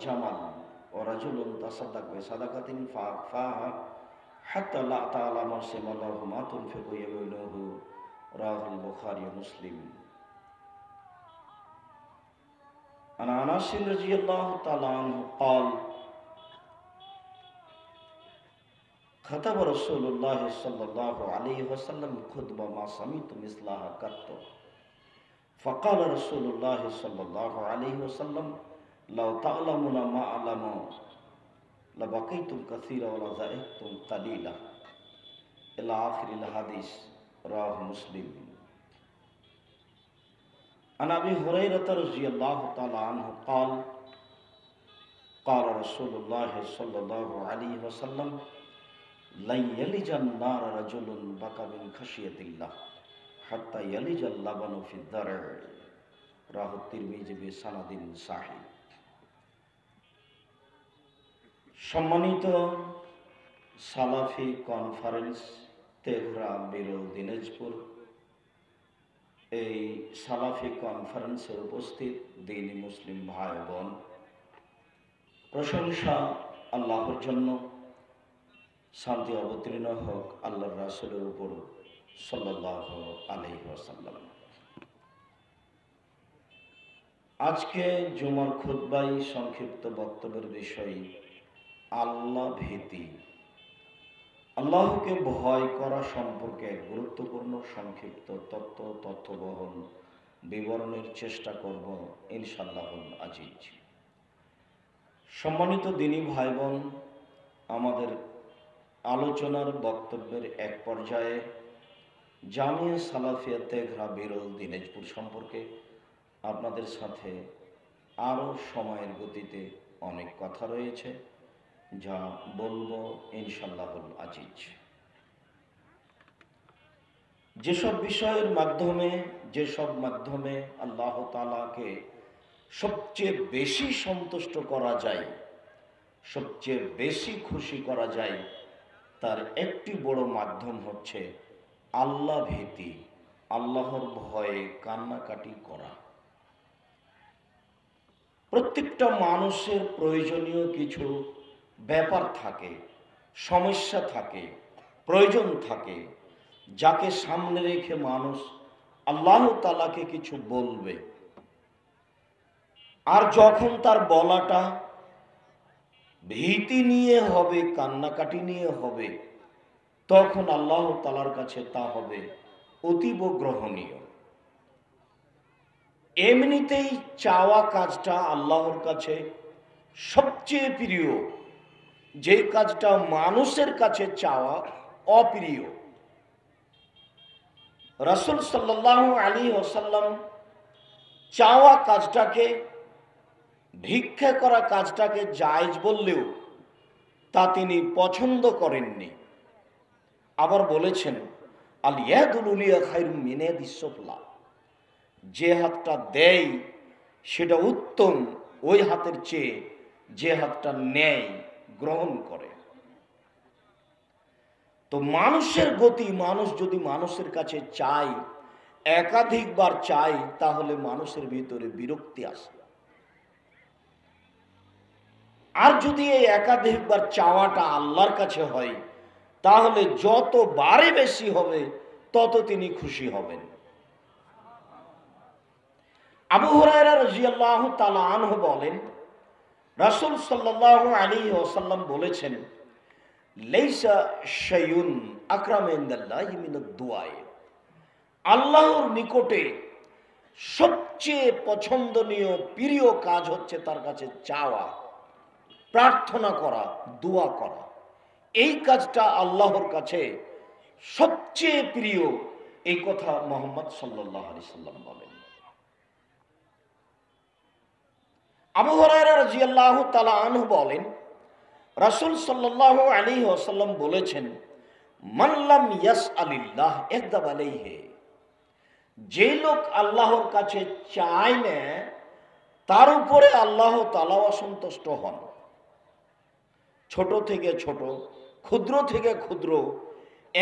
জামাল ও রাজুলুন তাসাদ্দাক বিসাদাকাতিন ফাআফাহা হাত্তা লা তা'লামু শিমালাহু মা তুনফিকু ইয়ামিনুহু রাওয়াহুল বুখারী ওয়া মুসলিম। আন আনাস রাদিয়াল্লাহু তাআলা আনহু قال خطب رسول الله صلى الله عليه وسلم خطبة ما سمعت مثلها قط فقال رسول الله صلى الله عليه وسلم لو تعلمون ما أعلم لبقيتم كثيرا ولزهقتم قليلا إلى آخر الحديث رواه مسلم. عن أبي هريرة رضي الله تعالى عنه قال قال رسول الله صلى الله عليه وسلم لن يلج النار رجل بكى من خشية الله حتى يلج اللبن في الضرع رواه الترمذي بسند صحيح. সম্মানিত সালাফি কনফারেন্স তেঘরা বিরল দিনাজপুর, এই সালাফি কনফারেন্সে উপস্থিত দ্বীনি মুসলিম ভাই বোন, প্রশংসা আল্লাহর জন্য, শান্তি অবতীর্ণ হোক আল্লাহর রাসূলের উপর সাল্লাল্লাহু আলাইহি ওয়াসাল্লাম। আজকে জুমার খুতবায় সংক্ষিপ্ত বক্তব্যের বিষয় আল্লাহ ভীতি, আল্লাহকে ভয় করা সম্পর্কে গুরুত্বপূর্ণ সংক্ষিপ্ত তথ্যবহল বিবরণের চেষ্টা করব ইনশাআল্লাহুল আজিজ। সম্মানিত দ্বীনি ভাই বোন, আমাদের আলোচনার বক্তব্যের এক পর্যায়ে জামিয়া সালাফিয়া তেঘরা বিরল দিনাজপুর সম্পর্কে আপনাদের সাথে আরও সময়ের গতিতে অনেক কথা রয়েছে, যা বলবো ইনশাআল্লাহুল আজিজ। যেসব বিষয়ের মাধ্যমে আল্লাহ তাআলাকে সবচেয়ে বেশি সন্তুষ্ট করা যায়, সবচেয়ে বেশি খুশি করা যায়, তার একটি বড় মাধ্যম হচ্ছে আল্লাহ ভীতি, আল্লাহর ভয়ে কান্নাকাটি করা। প্রত্যেকটা মানুষের প্রয়োজনীয় কিছু ব্যাপার থাকে, সমস্যা থাকে, প্রয়োজন থাকে, যাকে সামনে রেখে মানুষ আল্লাহ তাআলাকে কিছু বলবে। আর যখন তার বলাটা ভীতি নিয়ে হবে, কান্নাকাটি নিয়ে হবে, তখন আল্লাহ তাআলার কাছে তা হবে অতীব গ্রহণীয়। এমনিতেই চাওয়া কাজটা আল্লাহর কাছে সবচেয়ে প্রিয়, যে কাজটা মানুষের কাছে চাওয়া অপ্রিয়। রাসূল সাল্লাল্লাহু আলাইহি ওয়াসাল্লাম চাওয়া কাজটাকে, ভিক্ষা করা কাজটাকে জায়েজ বললেও তা তিনি পছন্দ করেননি। আবার বলেছেন আল ইয়াদুল উলিয়া খায়রুম মিন ইয়াদিস সুফলা, যে হাতটা দেয় সেটা উত্তম ওই হাতের চেয়ে যে হাতটা নেয়, গ্রহণ করে। তো মানুষের গতি, মানুষ যদি মানুষের কাছে চায়, একাধিকবার চায়, তাহলে মানুষের ভিতরে বিরক্তি আসে। আর যদি এই একাধিকবার চাওয়াটা আল্লাহর কাছে হয়, তাহলে যত বারে বেশি হবে তত তিনি খুশি হবেন। আবু হুরায়রা রাদিয়াল্লাহু তাআলা আনহু বলেন, রাসূল সাল্লাল্লাহু আলাইহি ওয়াসাল্লাম বলেছেন, লাইসা শাইউন আকরামু ইনদাল্লাহি মিনাদ দুআ, আল্লাহর নিকটে সবচেয়ে পছন্দনীয় প্রিয় কাজ হচ্ছে তার কাছে চাওয়া, প্রার্থনা করা, দোয়া করা। এই কাজটা আল্লাহর কাছে সবচেয়ে প্রিয়, এই কথা মুহাম্মদ সাল্লাল্লাহু আলাইহি সাল্লাম বলেন। আবু হুরায়রা রাদিয়াল্লাহু তাআলা আনহু বলেন, রাসূল সাল্লাল্লাহু আলাইহি ওয়াসাল্লাম বলেছেন, মান লাম ইয়াসআলিল্লাহ ইয়াগদাব আলাইহি, যে লোক আল্লাহর কাছে চায় না তার উপরে আল্লাহ তাআলা অসন্তুষ্ট হন। ছোট থেকে ছোট, ক্ষুদ্র থেকে ক্ষুদ্র,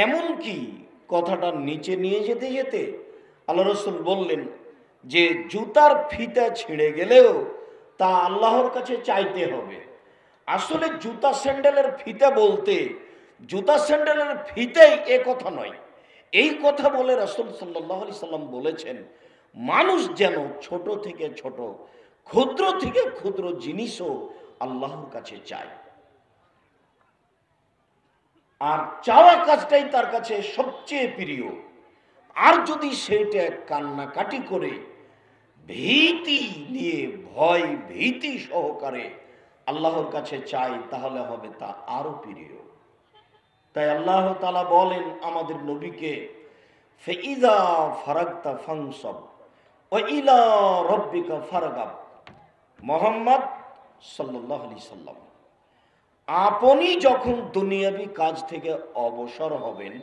এমনকি কথাটা নিচে নিয়ে যেতে যেতে আল্লাহ রাসূল বললেন যে জুতার ফিতা ছিঁড়ে গেলেও তা আল্লাহর কাছে চাইতে হবে। আসলে জুতা স্যান্ডেলের ফিতে বলতে জুতা স্যান্ডেলের ফিতেই এ কথা নয়। এই কথা বলে রাসূল সাল্লাল্লাহু আলাইহি সাল্লাম বলেছেন, মানুষ যেন ছোট থেকে ছোট, ক্ষুদ্র থেকে ক্ষুদ্র জিনিসও আল্লাহর কাছে চায়, আর চাওয়া কাজটাই তার কাছে সবচেয়ে প্রিয়। আর যদি সেটা কান্নাকাটি করে, ভীতি নিয়ে, ভয় ভীতি সহকারে আল্লাহর কাছে চাই, তাহলে হবে তা আরো প্রিয়। তাই আল্লাহ তাআলা বলেন আমাদের নবীকে, ফাইযা ফারাগতা ফানসাব ওয়া ইলা রাব্বিকা ফারগাব। মুহাম্মদ সাল্লাল্লাহু আলাইহি সাল্লাম, আপনি যখন দুনিয়াবি কাজ থেকে অবসর হবেন,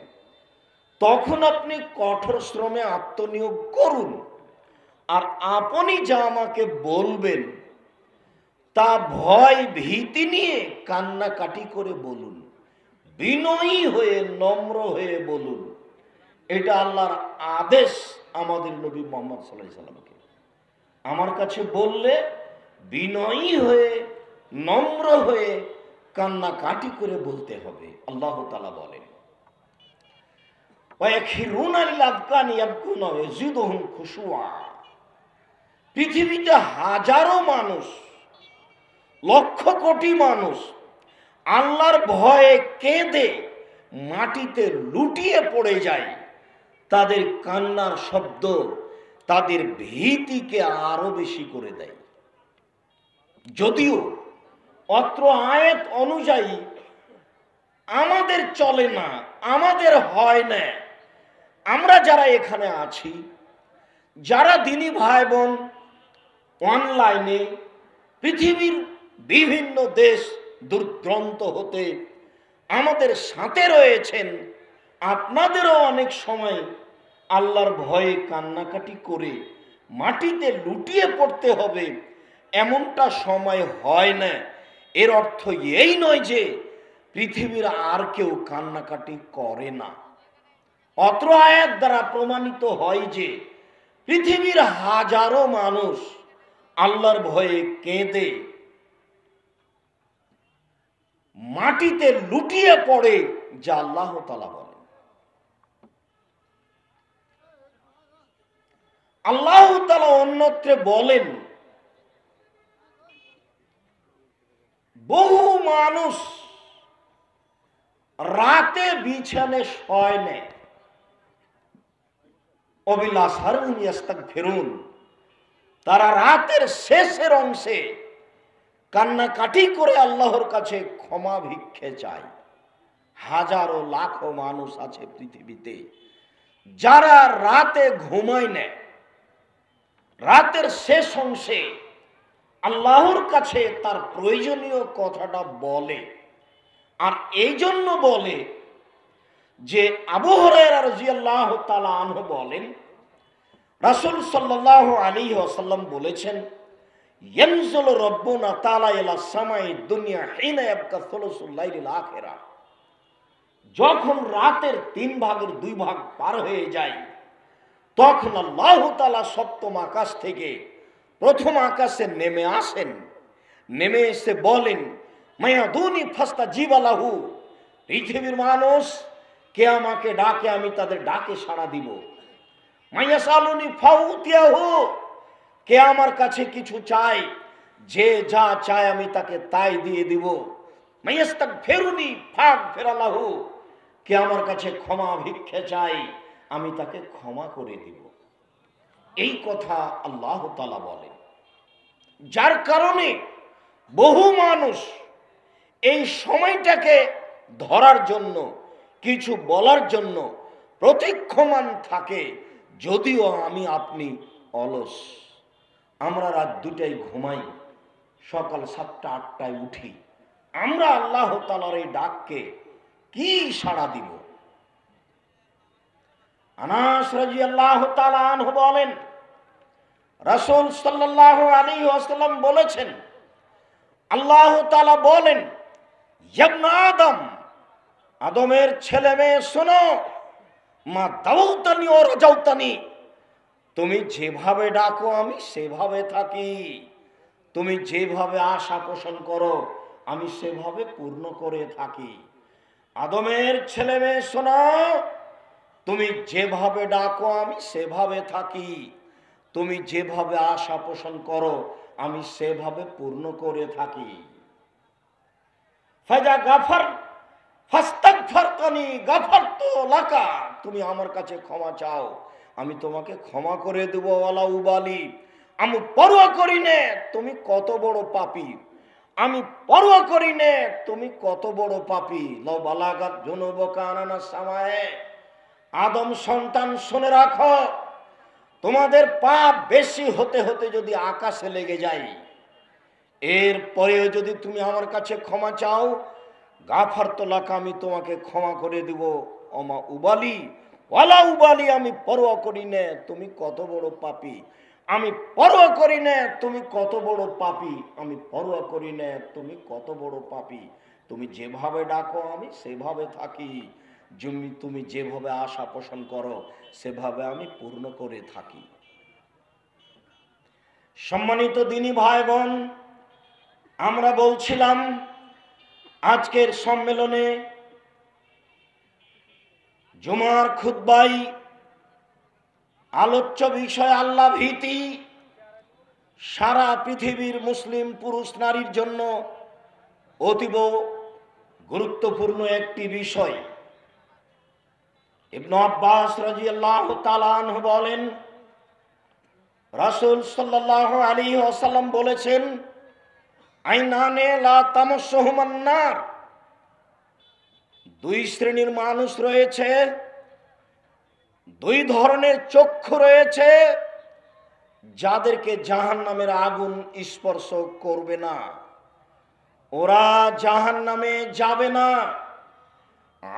তখন আপনি কঠোর শ্রমে আত্মনিয়োগ করুন। আর আপনি যা আমাকে বলবেন তা ভয় ভীতি নিয়ে কান্নাকাটি করে বলুন, বিনয়ী হয়ে নম্র হয়ে বলুন। এটা আল্লাহর আদেশ আমাদের নবী মুহাম্মদ সাল্লাল্লাহু আলাইহি সাল্লামকে। আমার কাছে বললে বিনয়ী হয়ে নম্র হয়ে কান্নাকাটি করে বলতে হবে। আল্লাহ তাআলা বলেন, ওয়ায়াখিরুনা লিল আযকানি ইয়াবকুনা ইয়াজিদুহুম খুশুআ। পৃথিবীতে হাজারো মানুষ, লক্ষ কোটি মানুষ আল্লাহর ভয়ে কেঁদে মাটিতে লুটিয়ে পড়ে যায়। তাদের কান্নার শব্দ তাদের ভীতিকে আরো বেশি করে দেয়। যদিও অত্র আয়াত অনুযায়ী আমাদের চলে না, আমাদের হয় না। আমরা যারা এখানে আছি, যারা দিনী ভাই বোন অনলাইনে পৃথিবীর বিভিন্ন দেশ দূরদূরান্ত হতে আমাদের সাথে রয়েছেন, আপনাদেরও অনেক সময় আল্লাহর ভয়ে কান্নাকাটি করে মাটিতে লুটিয়ে পড়তে হবে, এমনটা সময় হয় না। এর অর্থ এই নয় যে পৃথিবীর আর কেউ কান্নাকাটি করে না। অত্র আয়াত দ্বারা প্রমাণিত হয় যে পৃথিবীর হাজারো মানুষ আল্লাহর ভয়ে কেঁদে মাটিতে লুটিয়ে পড়ে, যা আল্লাহ তাআলা বলেন। আল্লাহ তাআলা অন্যত্রে বলেন, বহু মানুষ রাতে বিছানে শয় না, অবিলাসারুন ইস্তাগফিরুন, তারা রাতের শেষের অংশে কান্নাকাটি করে আল্লাহর কাছে ক্ষমা ভিক্ষে চায়। হাজারো লাখো মানুষ আছে পৃথিবীতে যারা রাতে ঘুমায় না, রাতের শেষ অংশে আল্লাহর কাছে তার প্রয়োজনীয় কথাটা বলে। আর এই জন্য বলে যে আবু হুরায়রা রাদিয়াল্লাহু তাআলা আনহু বলেন, রাসূল সাল্লাল্লাহু আলাইহি ওয়াসাল্লাম বলেছেন, ইয়ানজুলু রাব্বুনা তাআলা ইলা সামাই দুনিয়া হিনা ইয়াবকা সুলুসুল লাইলিল আখিরা। যখন রাতের 3 ভাগের 2 ভাগ পার হয়ে যায়, তখন আল্লাহ তাআলা সপ্তম আকাশ থেকে প্রথম আকাশে নেমে আসেন। নেমে এসে বলেন, মায়াদুনি ফাস্তাজিবা লাহু, পৃথিবীর মানুষ কে আমাকে ডাকে আমি তাদের ডাকে সাড়া দিব। মায়াসালুনি ফাউতিয়াহু, কে আমার কাছে কিছু চায়, যে যা চায় আমি তাকে তাই দিয়ে দিব। মায়াস্তাগফিরুনি ফাগফির লাহু, কে আমার কাছে ক্ষমা ভিক্ষা চাই আমি তাকে ক্ষমা করে দিব। এই কথা আল্লাহ তাআলা বলেন। যার কারণে বহু মানুষ এই সময়টাকে ধরার জন্য, কিছু বলার জন্য প্রতীক্ষমান থাকে। যদিও আমি আপনি অলস, আমরা রাত 2টায় ঘুমাই, সকাল 7টা 8টায় উঠি, আমরা আল্লাহ তাআলার এই ডাককে কি সাড়া দিব? আনাস রাদিয়াল্লাহু তাআলা আনহু বলেন, রাসূল সাল্লাল্লাহু আলাইহি ওয়াসাল্লাম বলেছেন, আল্লাহ তাআলা বলেন, ইবনে আদম, আদমের ছেলে মেয়ে শোনো, মা দাউতানি ও রাজাউতানি, তুমি যেভাবে ডাকো আমি সেভাবে থাকি, তুমি যেভাবে আশা পোষণ করো আমি সেভাবে পূর্ণ করে থাকি। আদমের ছেলে মেয়ে শোনো, তুমি যেভাবে ডাকো আমি সেভাবে থাকি, তুমি যেভাবে আশা পোষণ করো আমি সেভাবে পূর্ণ করে থাকি। ফাজা গাফার ফাস্তাগফারতানি গাফারতু লাকা, তুমি আমার কাছে ক্ষমা চাও আমি তোমাকে ক্ষমা করে দেব। ওয়ালা উবালি, আমি পরোয়া করি নে তুমি কত বড় পাপী, আমি পরোয়া করি নে তুমি কত বড় পাপী। লাউ বালাগাত যুনুবুকা আনানা সামায়ে, আদম সন্তান শুনে রাখো, তোমাদের পাপ বেশি হতে হতে যদি আকাশে লেগে যায়, এরপরেও যদি তুমি আমার কাছে ক্ষমা চাও, গাফারতু লাকা, আমি তোমাকে ক্ষমা করে দিব। ওমা উবালি, ওয়ালা উবালি, আমি পরোয়া করি না তুমি কত বড় পাপী, আমি পরোয়া করি না তুমি কত বড় পাপী, আমি পরোয়া করি না তুমি কত বড় পাপী। তুমি যেভাবে ডাকো আমি সেভাবে থাকি, তুমি যেভাবে আশা পোষণ করো সেভাবে আমি পূর্ণ করে থাকি। সম্মানিত দিনী ভাই বোন, আমরা বলছিলাম আজকের সম্মেলনে জুমার খুতবাই আলোচ্য বিষয় আল্লাহ ভীতি, সারা পৃথিবীর মুসলিম পুরুষ নারীর জন্য অতীব গুরুত্বপূর্ণ একটি বিষয়। ইবনে আব্বাস রাদিয়াল্লাহু তাআলা আনহু বলেন, রাসূল সাল্লাল্লাহু আলাইহি ওয়াসাল্লাম বলেছেন, আইনানে লা তামাসসুহুমান নার, দুই শ্রেণীর মানুষ রয়েছে, দুই ধরনের চক্ষু রয়েছে যাদেরকে জাহান্নামের আগুন স্পর্শ করবে না, ওরা জাহান্নামে যাবে না।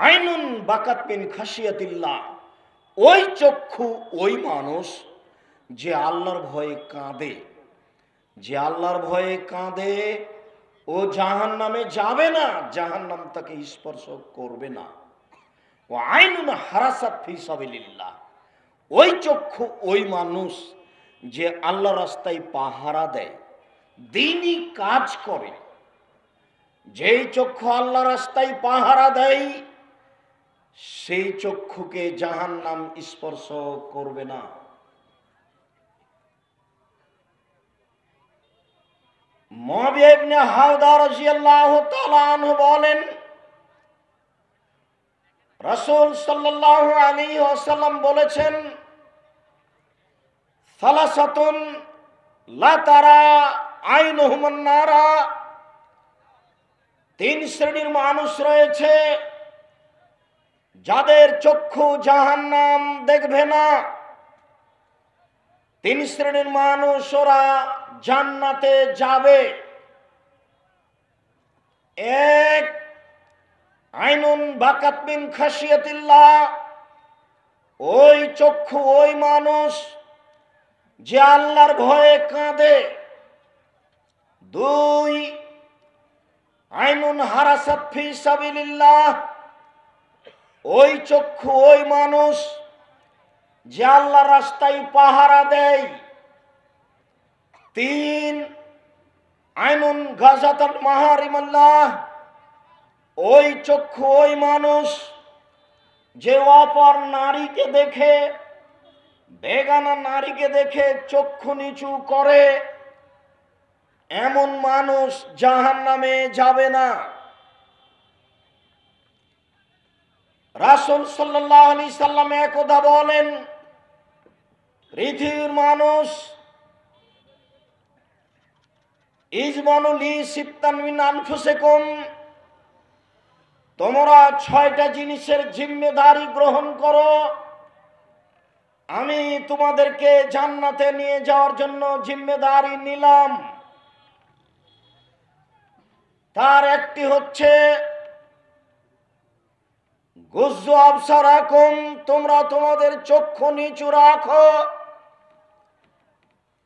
আইনুন বাকাত মিন খাশিয়াতিল্লাহ, ওই চক্ষু ওই মানুষ যে আল্লাহর ভয়ে কাঁদে, যে আল্লাহর ভয়ে কাঁদে ও জাহান্নামে যাবে না, জাহান্নাম তাকে স্পর্শ করবে না। ও আইনুন হারাসাত ফি সাবিলিল্লাহ, ওই চক্ষু ওই মানুষ যে আল্লাহ রাস্তায় পাহারা দেয়, দ্বীনি কাজ করে। যেই চক্ষু আল্লাহ রাস্তায় পাহারা দেয় সেই চক্ষুকে জাহান্নাম স্পর্শ করবে না। মুআবিয়া ইবনে হাওদা রাদিয়াল্লাহু তাআলা আনহু বলেন, রাসূল সাল্লাল্লাহু আলাইহি ওয়াসাল্লাম বলেছেন, সালাসাতুন লা তারা আইনুহুমুন নারা, তিন শ্রেণীর মানুষ রয়েছে যাদের চক্ষু জাহান্নাম দেখবে না। তিন শ্রেণীর মানুষ, ওরা জান্নাতে যাবে। এক, আইনুন বাকাত মিন খাশিয়াতিল্লাহ, ওই চক্ষু ওই মানুষ যে আল্লাহর ভয়ে কাঁদে। দুই, আইনুন হারাসাত ফি সাবিলিল্লাহ, ওই চক্ষু ওই মানুষ যে আল্লাহর রাস্তায় পাহারা দেয়। তিন, আইনুন গাযাতাত মাহারিমাল্লাহ, ওই চক্ষু ওই মানুষ যে অপর নারীকে দেখে, বেগানা নারীকে দেখে চক্ষু নিচু করে, এমন মানুষ জাহান্নামে যাবে না। রাসূল সাল্লাল্লাহু আলাইহি সাল্লাম একদা বলেন, পৃথিবীর মানুষ ইজমানু লি সিত্তান মিন আনফুসিকুম, তোমরা 6টা জিনিসের জিম্মেদারি গ্রহণ করো, আমি তোমাদেরকে জান্নাতে নিয়ে যাওয়ার জন্য জিম্মেদারি নিলাম। তার একটি হচ্ছে গুজ্জু আবসারাকুম, তোমরা তোমাদের চক্ষু নিচু রাখো,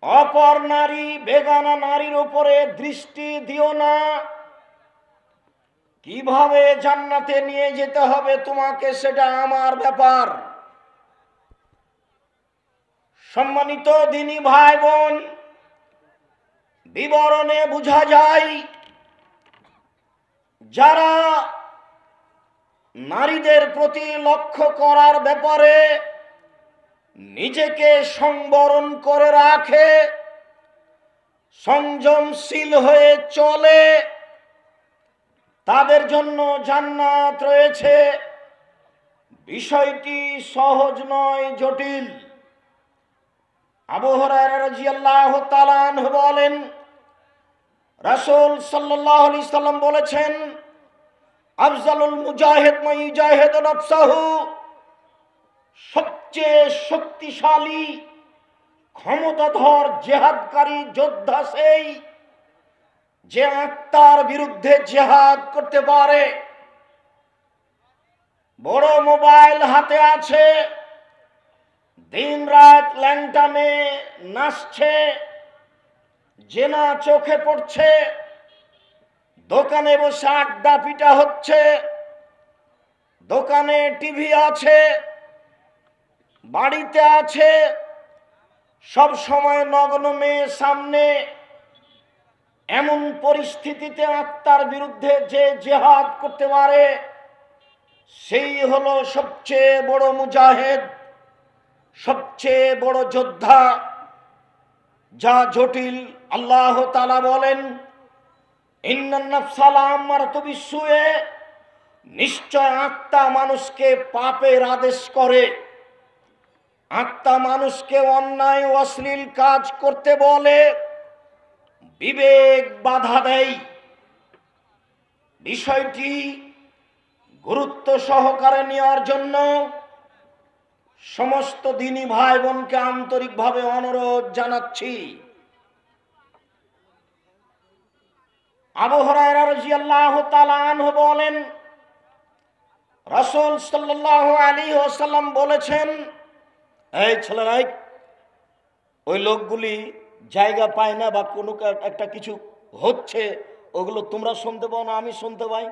অপর নারী বেগানা নারীর উপরে দৃষ্টি দিও না। কিভাবে জান্নাতে নিয়ে যেতে হবে তোমাকে সেটা আমার ব্যাপার। সম্মানিত দিনী ভাই বোন, বিবরণে বোঝা যায় যারা নারীদের প্রতি লক্ষ্য করার ব্যাপারে নিজেকে সংবরণ করে রাখে, সংযমশীল হয়ে চলে, তাদের জন্য জান্নাত রয়েছে। বিষয়টি সহজ নয়, জটিল। আবু হুরায়রা রাদিয়াল্লাহু তাআলা আনহু বলেন, রাসূল সাল্লাল্লাহু আলাইহি সাল্লাম বলেছেন, আফজালুল মুজাহিদ মান ইউজাহিদু নাফসাহু, সবচেয়ে শক্তিশালী ক্ষমতাধর জিহাদকারী যোদ্ধা সেই যে আত্মার বিরুদ্ধে জিহাদ করতে পারে। বড় মোবাইল হাতে আছে, দিন রাত ল্যাংটা মেয়ে নাচছে, জেনা চোখে পড়ছে, দোকানে বসে আড্ডা পিটা হচ্ছে, দোকানে টিভি আছে, বাড়িতে আছে, সব সময় নগ্ন মেয়ে সামনে। এমন পরিস্থিতিতে আত্মার বিরুদ্ধে যে জিহাদ করতে পারে সেই হলো সবচেয়ে বড় মুজাহিদ, সবচেয়ে বড় যোদ্ধা। যা জটিল। আল্লাহ তাআলা বলেন, ইন্নান নাফসা লাআম্মারাতু বিসসুয়ে, নিশ্চয় আত্মা মানুষকে পাপের আদেশ করে, আত্মা মানুষকে অন্যায় অশ্লীল কাজ করতে বলে, বিবেক বাধা দেয়। বিষয়টি গুরুত্ব সহকারে নেওয়ার জন্য সমস্ত দ্বীনি ভাই বোনকে আন্তরিকভাবে অনুরোধ জানাচ্ছি। আবু হুরায়রা রাদিয়াল্লাহু তাআলা আনহু বলেন, রাসূল সাল্লাল্লাহু আলাইহি ওয়াসাল্লাম বলেছেন, এই ছেলেরা, ওই লোকগুলি জায়গা পায় না বা কোনো একটা কিছু হচ্ছে, ওগুলো তোমরা শুনতে পাও না, আমি শুনতে পাই।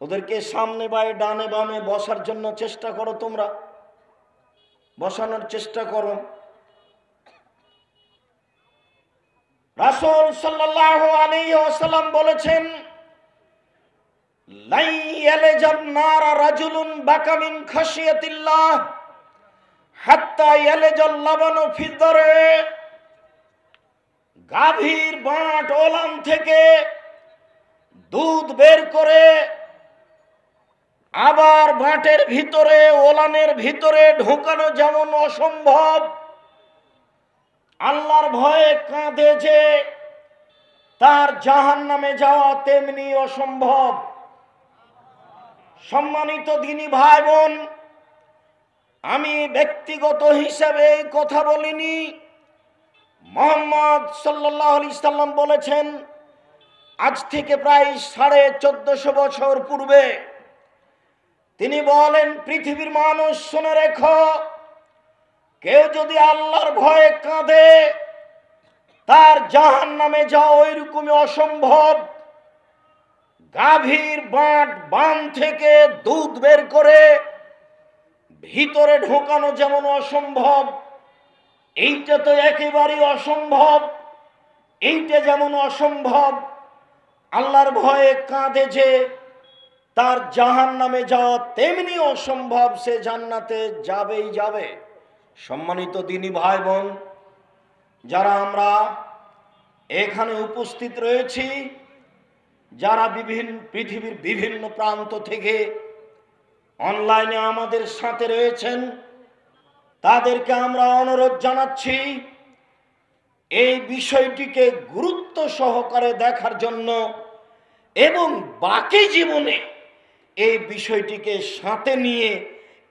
ওদেরকে সামনে বায়ে ডানে বামে বসার জন্য চেষ্টা করো, তোমরা বসানোর চেষ্টা করো। রাসূল সাল্লাল্লাহু আলাইহি ওয়াসাল্লাম বলেছেন, লাই ইয়ালজান নারা রাজুলুন বাকা মিন খাশিয়াতিল্লাহ হাত্তা ইয়ালজাল লাবানু ফি দারে, গাভীর বাট ওলান থেকে দুধ বের করে আবার বাটের ভিতরে ওলানের ভিতরে ঢোকানো যেমন অসম্ভব, আল্লাহর ভয়ে কাঁদে যে তার জাহান্নামে যাওয়া তেমনি অসম্ভব। সম্মানিত দ্বীনি ভাই বোন, আমি ব্যক্তিগত হিসাবে এই কথা বলিনি, মুহাম্মদ সাল্লাল্লাহু আলাইহি সাল্লাম বলেছেন আজ থেকে প্রায় 1450 বছর পূর্বে। তিনি বলেন, পৃথিবীর মানুষ শুনে রেখো, কেউ যদি আল্লাহর ভয়ে কাঁদে তার জাহান্নামে যাওয়া ওইরকমই অসম্ভব। গাভীর বান থেকে দুধ বের করে ভিতরে ঢোকানো যেমন অসম্ভব, এইটা তো একেবারেই অসম্ভব। এইটা যেমন অসম্ভব, আল্লাহর ভয়ে কাঁদে যে তার জাহান্নামে যাওয়া তেমনি অসম্ভব, সে জান্নাতে যাবেই যাবে। সম্মানিত দ্বীনি ভাই বোন, যারা আমরা এখানে উপস্থিত রয়েছি, যারা পৃথিবীর বিভিন্ন প্রান্ত থেকে অনলাইনে আমাদের সাথে রয়েছেন, তাদেরকে আমরা অনুরোধ জানাচ্ছি এই বিষয়টিকে গুরুত্ব সহকারে দেখার জন্য এবং বাকি জীবনে এই বিষয়টিকে সাথে নিয়ে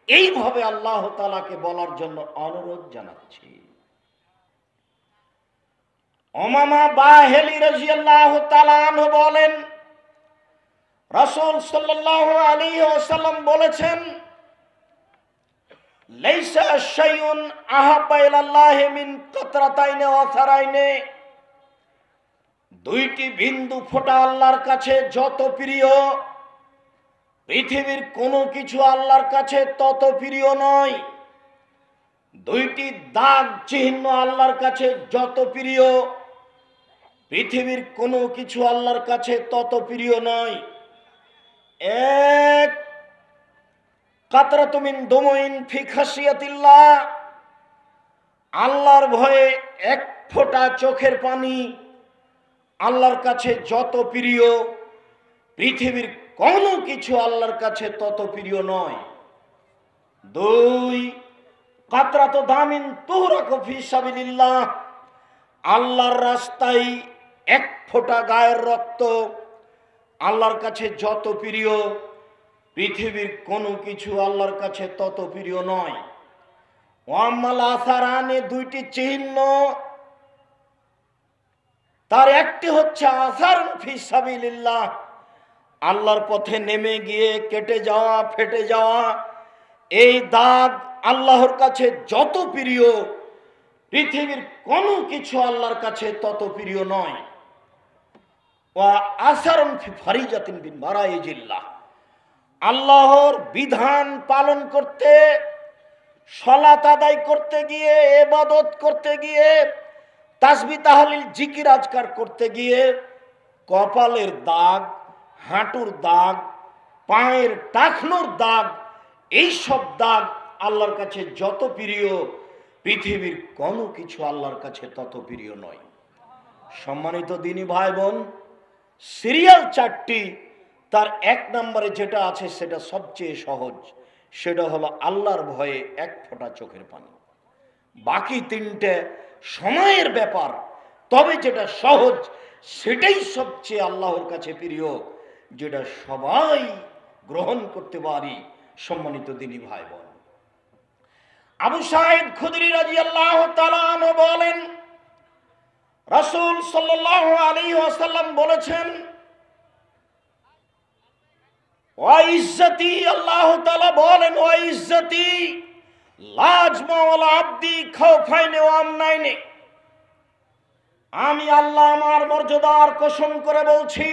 এইভাবে আল্লাহ তাআলাকে বলার জন্য অনুরোধ জানাচ্ছি। উমামা বাহিলি রাদিয়াল্লাহু তাআলা আনহু বলেন, রাসূল সাল্লাল্লাহু আলাইহি ওয়াসাল্লাম বলেছেন, লাইসা শাইউন আহাব্বা ইলাল্লাহি মিন কাতরাতাইনি ওয়া সারাইনি, দুইটি বিন্দু ফোঁটা আল্লাহর কাছে যত প্রিয়, পৃথিবীর কোনো কিছু আল্লাহর কাছে তত প্রিয় নয়। দুইটি দাগ চিহ্ন আল্লাহর কাছে যত প্রিয়, পৃথিবীর কোনো কিছু আল্লাহর কাছে তত প্রিয় নয়। এক, কাতরাতু মিন দুমুইন ফি খাশিয়াতিল্লাহ, আল্লাহর ভয়ে এক ফোঁটা চোখের পানি আল্লাহর কাছে যত প্রিয়, পৃথিবীর কোনো কিছু আল্লাহর কাছে তত প্রিয় নয়। দুই, কাতরাতু দামিন তুহরাকু ফি সাবিলিল্লাহ, আল্লাহর রাস্তায় এক ফোঁটা গায়ের রক্ত আল্লাহর কাছে যত প্রিয়, পৃথিবীর কোনো কিছু আল্লাহর কাছে তত প্রিয় নয়। ওয়াম্মাল আসারানে, দুইটি চিহ্ন, তার একটি হচ্ছে আসারুন ফি সাবিলিল্লাহ, আল্লাহর পথে নেমে গিয়ে কেটে যাওয়া, ফেটে যাওয়া, এই দাগ আল্লাহর কাছে যত প্রিয়, পৃথিবীর কোনো কিছু আল্লাহর কাছে তত প্রিয় নয়। ওয়া আসারুন ফি ফারিজাতিন বিন মারাইজিল্লাহ, আল্লাহর বিধান পালন করতে, সালাত আদায় করতে গিয়ে, ইবাদত করতে গিয়ে, তাসবিহ তাহলিল জিকির আজকার করতে গিয়ে কপালের দাগ, হাঁটুর দাগ, পায়ের টাকনোর দাগ, এই সব দাগ আল্লাহর কাছে যত প্রিয়, পৃথিবীর কোনো কিছু আল্লাহর কাছে তত প্রিয় নয়। সম্মানিত দিনী ভাই বোন, সিরিয়াল চারটি, তার এক নম্বরে যেটা আছে সেটা সবচেয়ে সহজ, সেটা হলো আল্লাহর ভয়ে এক ফোঁটা চোখের পানি। বাকি তিনটে সময়ের ব্যাপার, তবে যেটা সহজ সেটাই সবচেয়ে আল্লাহর কাছে প্রিয়, যেটা সবাই গ্রহণ করতে পারি। সম্মানিত দিনী ভাই বোন, আবু সাঈদ খুদরি রাদিয়াল্লাহু তাআলা আনহু বলেন, রাসূল সাল্লাল্লাহু আলাইহি ওয়াসাল্লাম বলেছেন, ওয়া ইজ্জতি, আল্লাহ তাআলা বলেন, ওয়া ইজ্জতি লাজমাউল আবদি খাউফাইনে ওয়া আমনাইনে, আমি আল্লাহ আমার মর্যাদার কসম করে বলছি,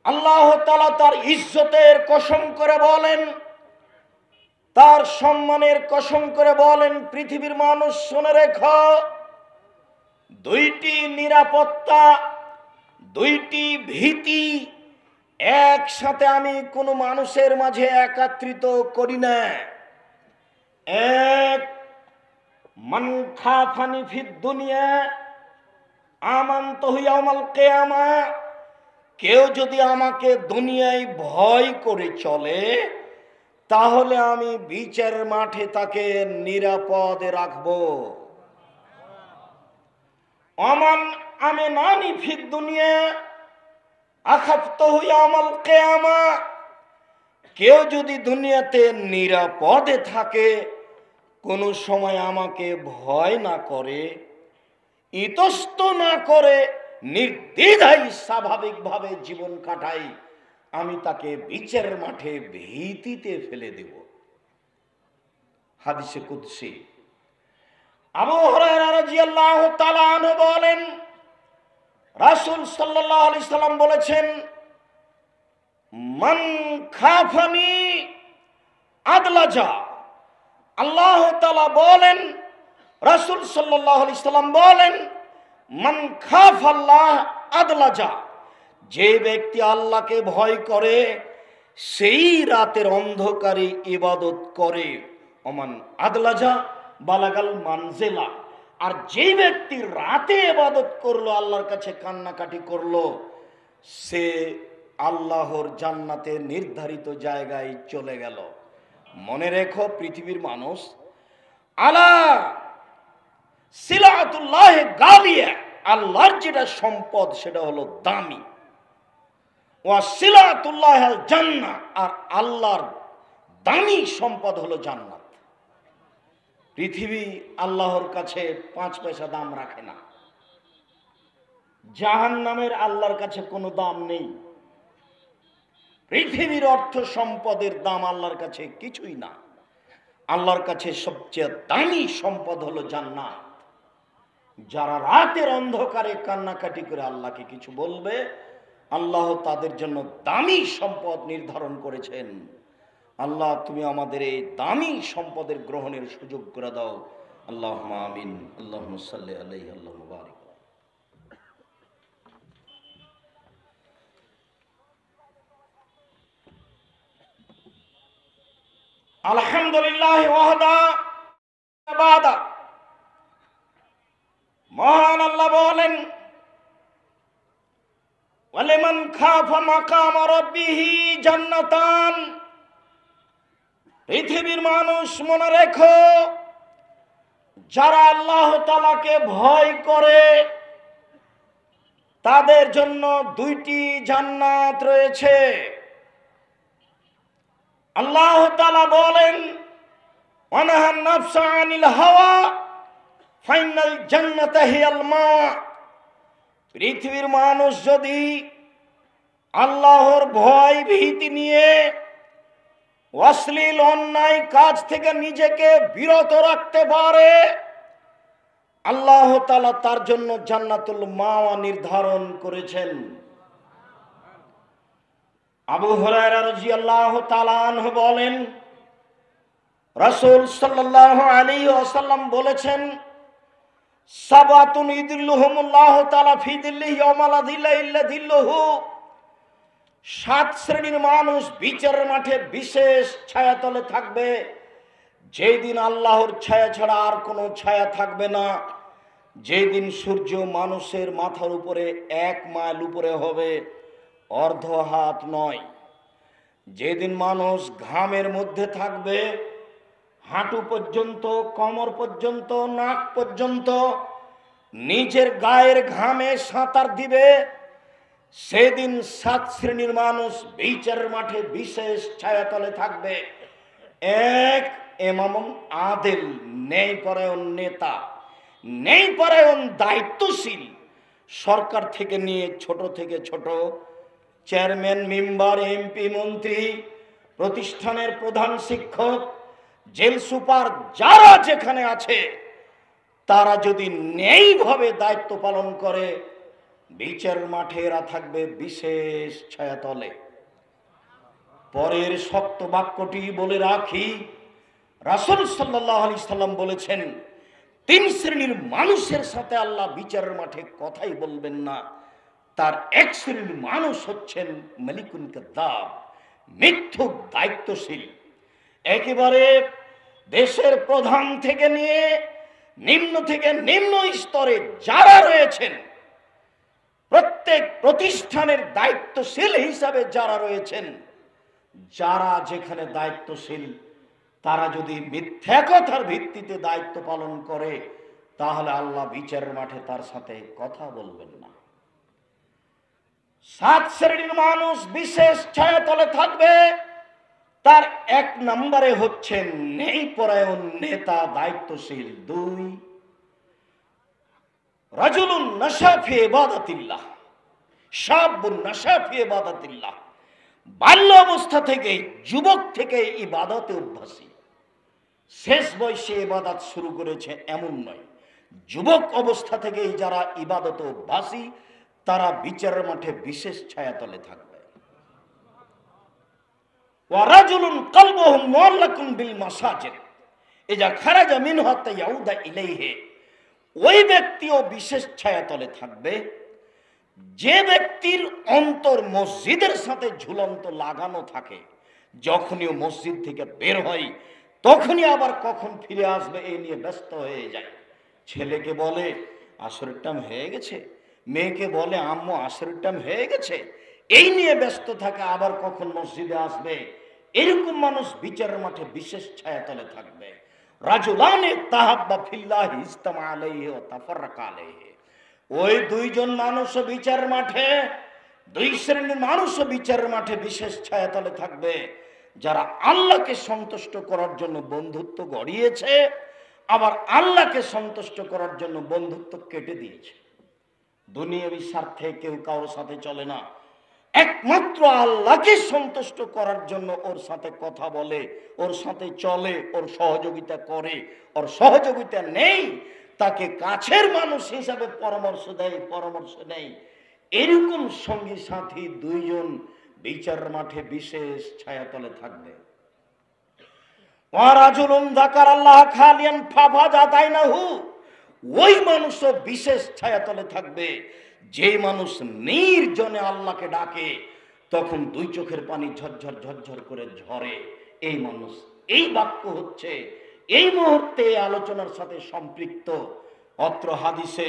আল্লাহ তাআলা তার ইজ্জতের কসম করে বলেন, তার সম্মানের কসম করে বলেন, পৃথিবীর মানুষ শুনে রেখো, দুইটি নিরাপত্তা, দুইটি ভীতি একসাথে আমি কোনো মানুষের মাঝে একত্রিত করি না। এক, মান খাফানি ফিদ দুনিয়া আমানতু ইয়াউমাল কিয়ামা, কেউ যদি আমাকে দুনিয়ায় ভয় করে চলে, তাহলে আমি বিচারের মাঠে তাকে নিরাপদে রাখবো। আমান আমিনানি ফিদ দুনিয়া আখাফতুহু ইয়াউমাল কিয়ামা, কেউ যদি দুনিয়াতে নিরাপদে থাকে, কোনো সময় আমাকে ভয় না করে, ইতস্ত না করে, নির্দ্বিধায় স্বাভাবিকভাবে জীবন কাটাই, আমি তাকে বিচারের মাঠে ভীতিতে ফেলে দেব। হাদিসে কুদসি। আবু হুরায়রা রাদিয়াল্লাহু তাআলা আনহু বলেন, রাসূল সাল্লাল্লাহু আলাইহি সাল্লাম বলেছেন, মান খাফানি আদলাজা, আল্লাহ তাআলা বলেন, রাসূল সাল্লাল্লাহু আলাইহি সাল্লাম বলেন, মান খাফাল্লাহ আদলাজা, যে ব্যক্তি আল্লাহকে ভয় করে সেই রাতের অন্ধকারে ইবাদত করে, ওমান আদলাজা বালাগাল মানজিলা, আর যে ব্যক্তি রাতে ইবাদত করলো, আল্লাহর কাছে কান্নাকাটি করলো, সে আল্লাহর জান্নাতে নির্ধারিত জায়গায় চলে গেল। মনে রেখো পৃথিবীর মানুষ, আলা সিলাতুল্লাহ গালিয়া, আল্লাহর যেটা সম্পদ সেটা হলো দামি, ওয়া সিলাতুল্লাহ আল জান্নাহ, আর আল্লাহর দামি সম্পদ হলো জান্নাত। পৃথিবী আল্লাহর কাছে 5 পয়সা দাম রাখে না, জাহান্নামের আল্লাহর কাছে কোনো দাম নেই। পৃথিবীর অর্থ সম্পদের দাম আল্লাহর কাছে কিছুই না। আল্লাহর কাছে সবচেয়ে দামি সম্পদ হলো জান্নাত। যারা রাতের অন্ধকারে কান্নাকাটি করে আল্লাহকে কিছু বলবে, আল্লাহ তাদের জন্য দামি সম্পদ নির্ধারণ করেছেন। আল্লাহ তুমি আমাদের এই দামি সম্পদের গ্রহণের সুযোগ করে দাও। আল্লাহুম্মা আমিন। আল্লাহুম্মা সাল্লি আলাইহি আল্লাহুম্মা বারিক। আলহামদুলিল্লাহ ওয়াহদা বাদা। মহান আল্লাহ বলেন, ওয়ালিমান খাফা মাকাম রাব্বিহি জান্নাতান। পৃথিবীর মানুষ মনে রেখো, যারা আল্লাহ তাআলাকে ভয় করে তাদের জন্য দুইটি জান্নাত রয়েছে। আল্লাহ তাআলা বলেন, ওয়ানাহান নাফসা আনিল হাওয়া ফাইনাল জান্নাতা হিয়াল মাওয়া। পৃথিবীর মানুষ যদি আল্লাহর ভয় ভীতি নিয়ে অশ্লীল অন্যায় কাজ থেকে নিজেকে বিরত রাখতে পারে, আল্লাহ তাআলা তার জন্য জান্নাতুল মাওয়া নির্ধারণ করেছেন। আবু হুরায়রা রাদিয়াল্লাহু তাআলা আনহু বলেন, রাসূল সাল্লাল্লাহু আলাইহি ওয়াসাল্লাম বলেছেন, সাবাতুন ইযিল্লুহুমুল্লাহু তাআলা ফি যিল্লিহি ইয়াওমা লা যিল্লা ইল্লা যিল্লুহু। 7 শ্রেণীর মানুষ বিচারের মাঠে বিশেষ ছায়াতলে থাকবে, যেদিন আল্লাহর ছায়া ছাড়া আর কোনো ছায়া থাকবে না। যেদিন সূর্য মানুষের মাথার উপরে 1 মাইল উপরে হবে, অর্ধ হাত নয়। যেদিন মানুষ ঘামের মধ্যে থাকবে, হাঁটু পর্যন্ত, কোমর পর্যন্ত, নাক পর্যন্ত নিজের গায়ের ঘামে সাঁতার দিবে, সেদিন 7 শ্রেণীর মানুষ বিচারের মাঠে বিশেষ ছায়াতলে থাকবে। 1, ইমামুন আদিল, ন্যায়পরায়ণ নেতা, ন্যায়পরায়ণ দায়িত্বশীল। সরকার থেকে নিয়ে ছোট থেকে ছোট চেয়ারম্যান, মেম্বার, এমপি, মন্ত্রী, প্রতিষ্ঠানের প্রধান শিক্ষক, জেল সুপার, যারা যেখানে আছে, তারা যদি ন্যায়ভাবে দায়িত্ব পালন করে, বিচার মাঠে এরা থাকবে বিশেষ ছায়াতলে। পরের শক্ত বাক্যটি বলে রাখি, রাসূল সাল্লাল্লাহু আলাইহি সাল্লাম বলেছেন, 3 শ্রেণীর মানুষের সাথে আল্লাহ বিচারের মাঠে কথাই বলবেন না। তার 1 শ্রেণীর মানুষ হচ্ছেন মালিকুন কাদ্দাব, মিথ্যুক দায়িত্বশীল। একেবারে দেশের প্রধান থেকে নিয়ে নিম্ন থেকে নিম্ন স্তরে যারা রয়েছেন, প্রত্যেক প্রতিষ্ঠানের দায়িত্বশীল হিসাবে যারা রয়েছেন, যারা যেখানে দায়িত্বশীল, তারা যদি মিথ্যা কথার ভিত্তিতে দায়িত্ব পালন করে, তাহলে আল্লাহ বিচারের মাঠে তার সাথে কথা বলবেন না। 7 শ্রেণীর মানুষ বিশেষ ছায়াতলে থাকবে। তার 1 নম্বরে হচ্ছেন ন্যায়পরায়ণ নেতা, দায়িত্বশীল। 2, রাজুলুন নাশা ফি ইবাদাতিল্লাহ, শাবুন নাশা ফি ইবাদাতিল্লাহ। বাল্য অবস্থা থেকে, যুবক থেকে ইবাদতে অভ্যাসী। শেষ বয়সে ইবাদত শুরু করেছে এমন নয়, যুবক অবস্থা থেকেই যারা ইবাদতে অভ্যাসী, তারা বিচারের মাঠে বিশেষ ছায়াতলে থাকবে। ওয়া রাজুলুন কলবুহু মুআল্লাকুন বিল মাসাজিদ ইজা খারাজা মিনহা তায়াউদা ইলাইহি। ওই ব্যক্তিও বিশেষ ছায়াতলে থাকবে যে ব্যক্তির অন্তর মসজিদের সাথে ঝুলন্ত লাগানো থাকে। যখনই মসজিদ থেকে বের হয়, তখনই আবার কখন ফিরে আসবে এই নিয়ে ব্যস্ত হয়ে যায়। ছেলেকে বলে আসরের টাইম হয়ে গেছে, মেয়েকে বলে আম্মু আসরের টাইম হয়ে গেছে, এই নিয়ে ব্যস্ত থাকে, আবার কখন মসজিদে আসবে। এরকম মানুষ বিচারের মাঠে বিশেষ ছায়াতলে থাকবে। রাজুলানে তাহাব্বা ফিল্লাহি ইজতামা আলাইহি ওয়া তাফাররাকা আলাইহি। ওই 2 জন মানুষও বিচারের মাঠে, 2 শ্রেণীর মানুষও বিচারের মাঠে বিশেষ ছায়াতলে থাকবে, যারা আল্লাহকে সন্তুষ্ট করার জন্য বন্ধুত্ব গড়িয়েছে, আবার আল্লাহকে সন্তুষ্ট করার জন্য বন্ধুত্ব কেটে দিয়েছে। দুনিয়াবী স্বার্থে কেউ কারোর সাথে চলে না, একমাত্র আল্লাহকে সন্তুষ্ট করার জন্য ওর সাথে কথা বলে, ওর সাথে চলে, ওর সহযোগিতা করে। ওর সহযোগিতা নেই, তাকে কাছের মানুষ হিসাবে পরামর্শ দেয়। এরকম সঙ্গী সাথী 2 জন বিচার মাঠে বিশেষ ছায়াতলে থাকবে। ওয়ারাজুলুন যাকারাল্লাহ খালিয়ান ফাফাজাতাইনাহু, ওই মানুষও বিশেষ ছায়াতলে থাকবে যে মানুষ নির্জনে আল্লাহকে ডাকে তখন দুই চোখের পানি ঝরঝর ঝরঝর করে ঝরে। এই মানুষ, এই বাক্য হচ্ছে এই মুহূর্তে আলোচনার সাথে সম্পৃক্ত। অত্র হাদিসে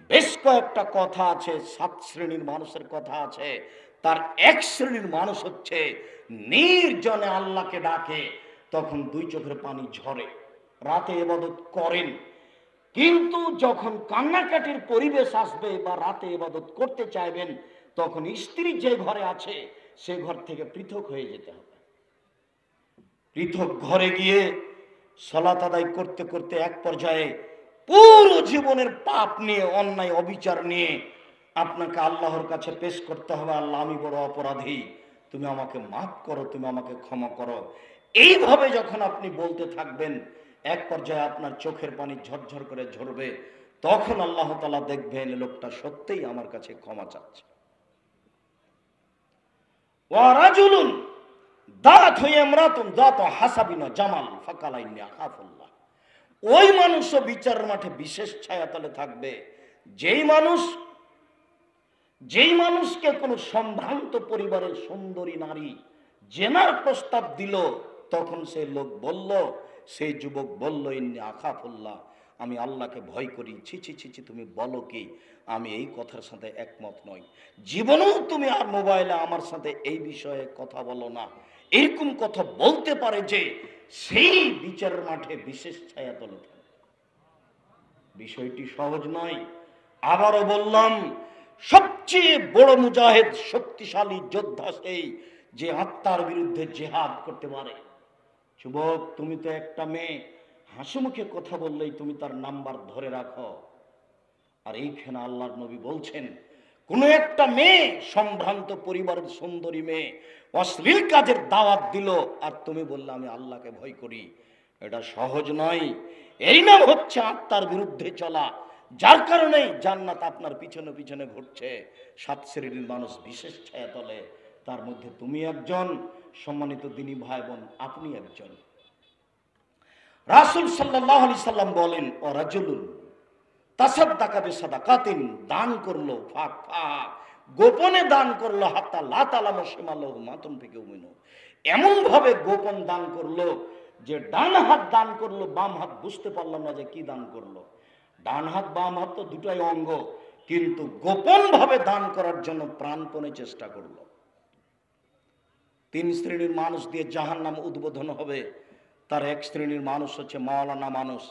বেশ কয়েকটা কথা আছে, 7 শ্রেণীর মানুষের কথা আছে। তার এক শ্রেণীর মানুষ হচ্ছে নির্জনে আল্লাহকে ডাকে তখন দুই চোখের পানি ঝরে। রাতে ইবাদত করেন, কিন্তু যখন কান্নাকাটির পরিবেশ আসবে বা রাতে ইবাদত করতে চাইবেন তখন স্ত্রী যে ঘরে আছে সে ঘর থেকে পৃথক হয়ে যেতে হবে। পৃথক ঘরে গিয়ে সালাত আদায় করতে করতে এক পর্যায়ে পুরো জীবনের পাপ নিয়ে, অন্যায় অবিচার নিয়ে আপনাকে আল্লাহর কাছে পেশ করতে হবে। আল্লাহ, আমি বড় অপরাধী, তুমি আমাকে মাফ করো, তুমি আমাকে ক্ষমা করো। এইভাবে যখন আপনি বলতে থাকবেন এক পর্যায়ে আপনার চোখের পানি ঝরঝর করে ঝরবে, তখন আল্লাহ তাআলা দেখবেন লোকটা সত্যিই আমার কাছে ক্ষমা চাচ্ছে। ওয়ারাজুলুন দাত হয়ে ইমরাতুন দাত হাসাবিন জামাল ফাকালাইনি আখাফুল্লাহ, ওই মানুষও বিচারের মাঠে বিশেষ ছায়াতলে থাকবে যেই মানুষকে কোনো সম্ভ্রান্ত পরিবারের সুন্দরী নারী জেনার প্রস্তাব দিল, তখন সেই লোক বলল, সেই যুবক বলল, ইন্নী আখাফুল্লাহ, আমি আল্লাহকে ভয় করি। ছি ছি ছি ছি, তুমি বলো কি? আমি এই কথার সাথে একমত নই। জীবনেও তুমি আর মোবাইলে আমার সাথে এই বিষয়ে কথা বলো না। এরকম কথা বলতে পারে যে সেই বিচারের মাঠে বিশেষ ছায়াতলে থাকে। বিষয়টি সহজ নয়। আবারও বললাম, সবচেয়ে বড় মুজাহিদ, শক্তিশালী যোদ্ধা সেই যে আত্মার বিরুদ্ধে জিহাদ করতে পারে। যুবক, তুমি তো একটা মেয়ে হাসি মুখে কথা বললেই তুমি তার নাম্বার ধরে রাখো। আর এইখানে আল্লাহর নবী বলছেন, কোন একটা মেয়ে, সম্ভ্রান্ত পরিবারের সুন্দরী মেয়ে অশ্লীল কাজের দাওয়াত দিল আর তুমি বললে আমি আল্লাহকে ভয় করি, এটা সহজ নয়। এই নাম হচ্ছে আত্মার বিরুদ্ধে চলা, যার কারণে জান্নাত আপনার পিছনে পিছনে ঘুরছে। 7 শ্রেণীর মানুষ বিশেষ ছায়াতলে, তার মধ্যে তুমি একজন। সম্মানিত দিনী ভাই বোন, আপনি একজন। রাসূল সাল্লাল্লাহু আলাইহি সাল্লাম বলেন, ও রাজুলুন তাসাদ্দাকা বিসাদাকাতিন, দান করলো ফাঁক ফাঁক, গোপনে দান করলো, হাত্তা লা তালামু শিমালুহু মা তুনফিকু মিনহু, এমন ভাবে গোপন দান করলো যে ডান হাত দান করলো, বাম হাত বুঝতে পারলাম না যে কি দান করলো। ডান হাত বাম হাত তো দুটাই অঙ্গ, কিন্তু গোপন ভাবে দান করার জন্য প্রাণপণে চেষ্টা করলো। 3 শ্রেণীর মানুষ দিয়ে জাহান্নাম উদ্বোধন হবে। তার এক শ্রেণীর মানুষ হচ্ছে মাওলানা মানুষ,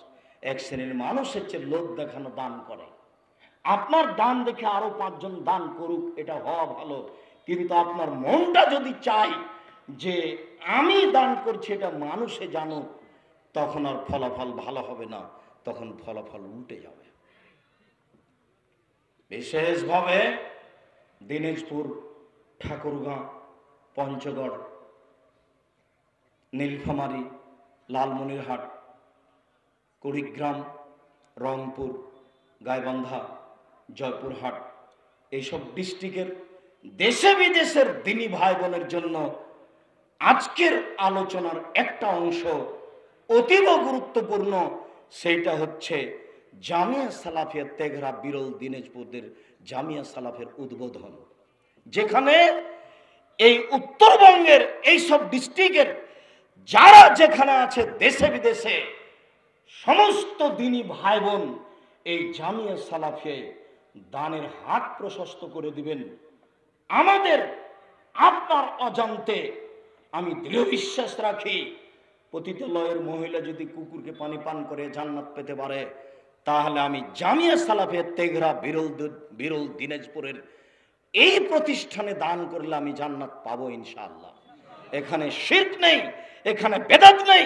এক শ্রেণীর মানুষ হচ্ছে লোক দেখানো দান করে। আপনার দান দেখে আরো 5 জন দান করুক, এটা হওয়া ভালো, কিন্তু আপনার মনটা যদি চাই যে আমি দান করছি এটা মানুষে জানুক, তখন আর ফলাফল ভালো হবে না, তখন ফলাফল উল্টে যাবে। বিশেষভাবে দিনাজপুর, ঠাকুরগাঁ, পঞ্চগড়, নীলফামারী, লালমনিরহাট, কুড়িগ্রাম, রংপুর, গাইবান্ধা, জয়পুরহাট, এইসব ডিস্ট্রিক্টের দেশে বিদেশের দিনী ভাই বোনের জন্য আজকের আলোচনার একটা অংশ অতীব গুরুত্বপূর্ণ। সেইটা হচ্ছে জামিয়া সালাফিয়া তেঘরা বিরল দিনাজপুরের জামিয়া সালাফের উদ্বোধন, যেখানে এই উত্তরবঙ্গের এইসব ডিস্ট্রিক্টের যারা যেখানে আছে দেশে বিদেশে সমস্ত দিনী ভাই বোন এই জামিয়া সালাফিয়ায় দানের হাত প্রশস্ত করে দিবেন। আমাদের আপনার অজান্তে আমি দৃঢ় বিশ্বাস রাখি, পতিতালয়ের মহিলা যদি কুকুরকে পানি পান করে জান্নাত পেতে পারে, তাহলে আমি জামিয়া সালাফিয়া তেঘরা বিরল দিনাজপুরের এই প্রতিষ্ঠানে দান করলে আমি জান্নাত পাবো ইনশাআল্লাহ। এখানে শিরক নেই, এখানে বেদাত নেই,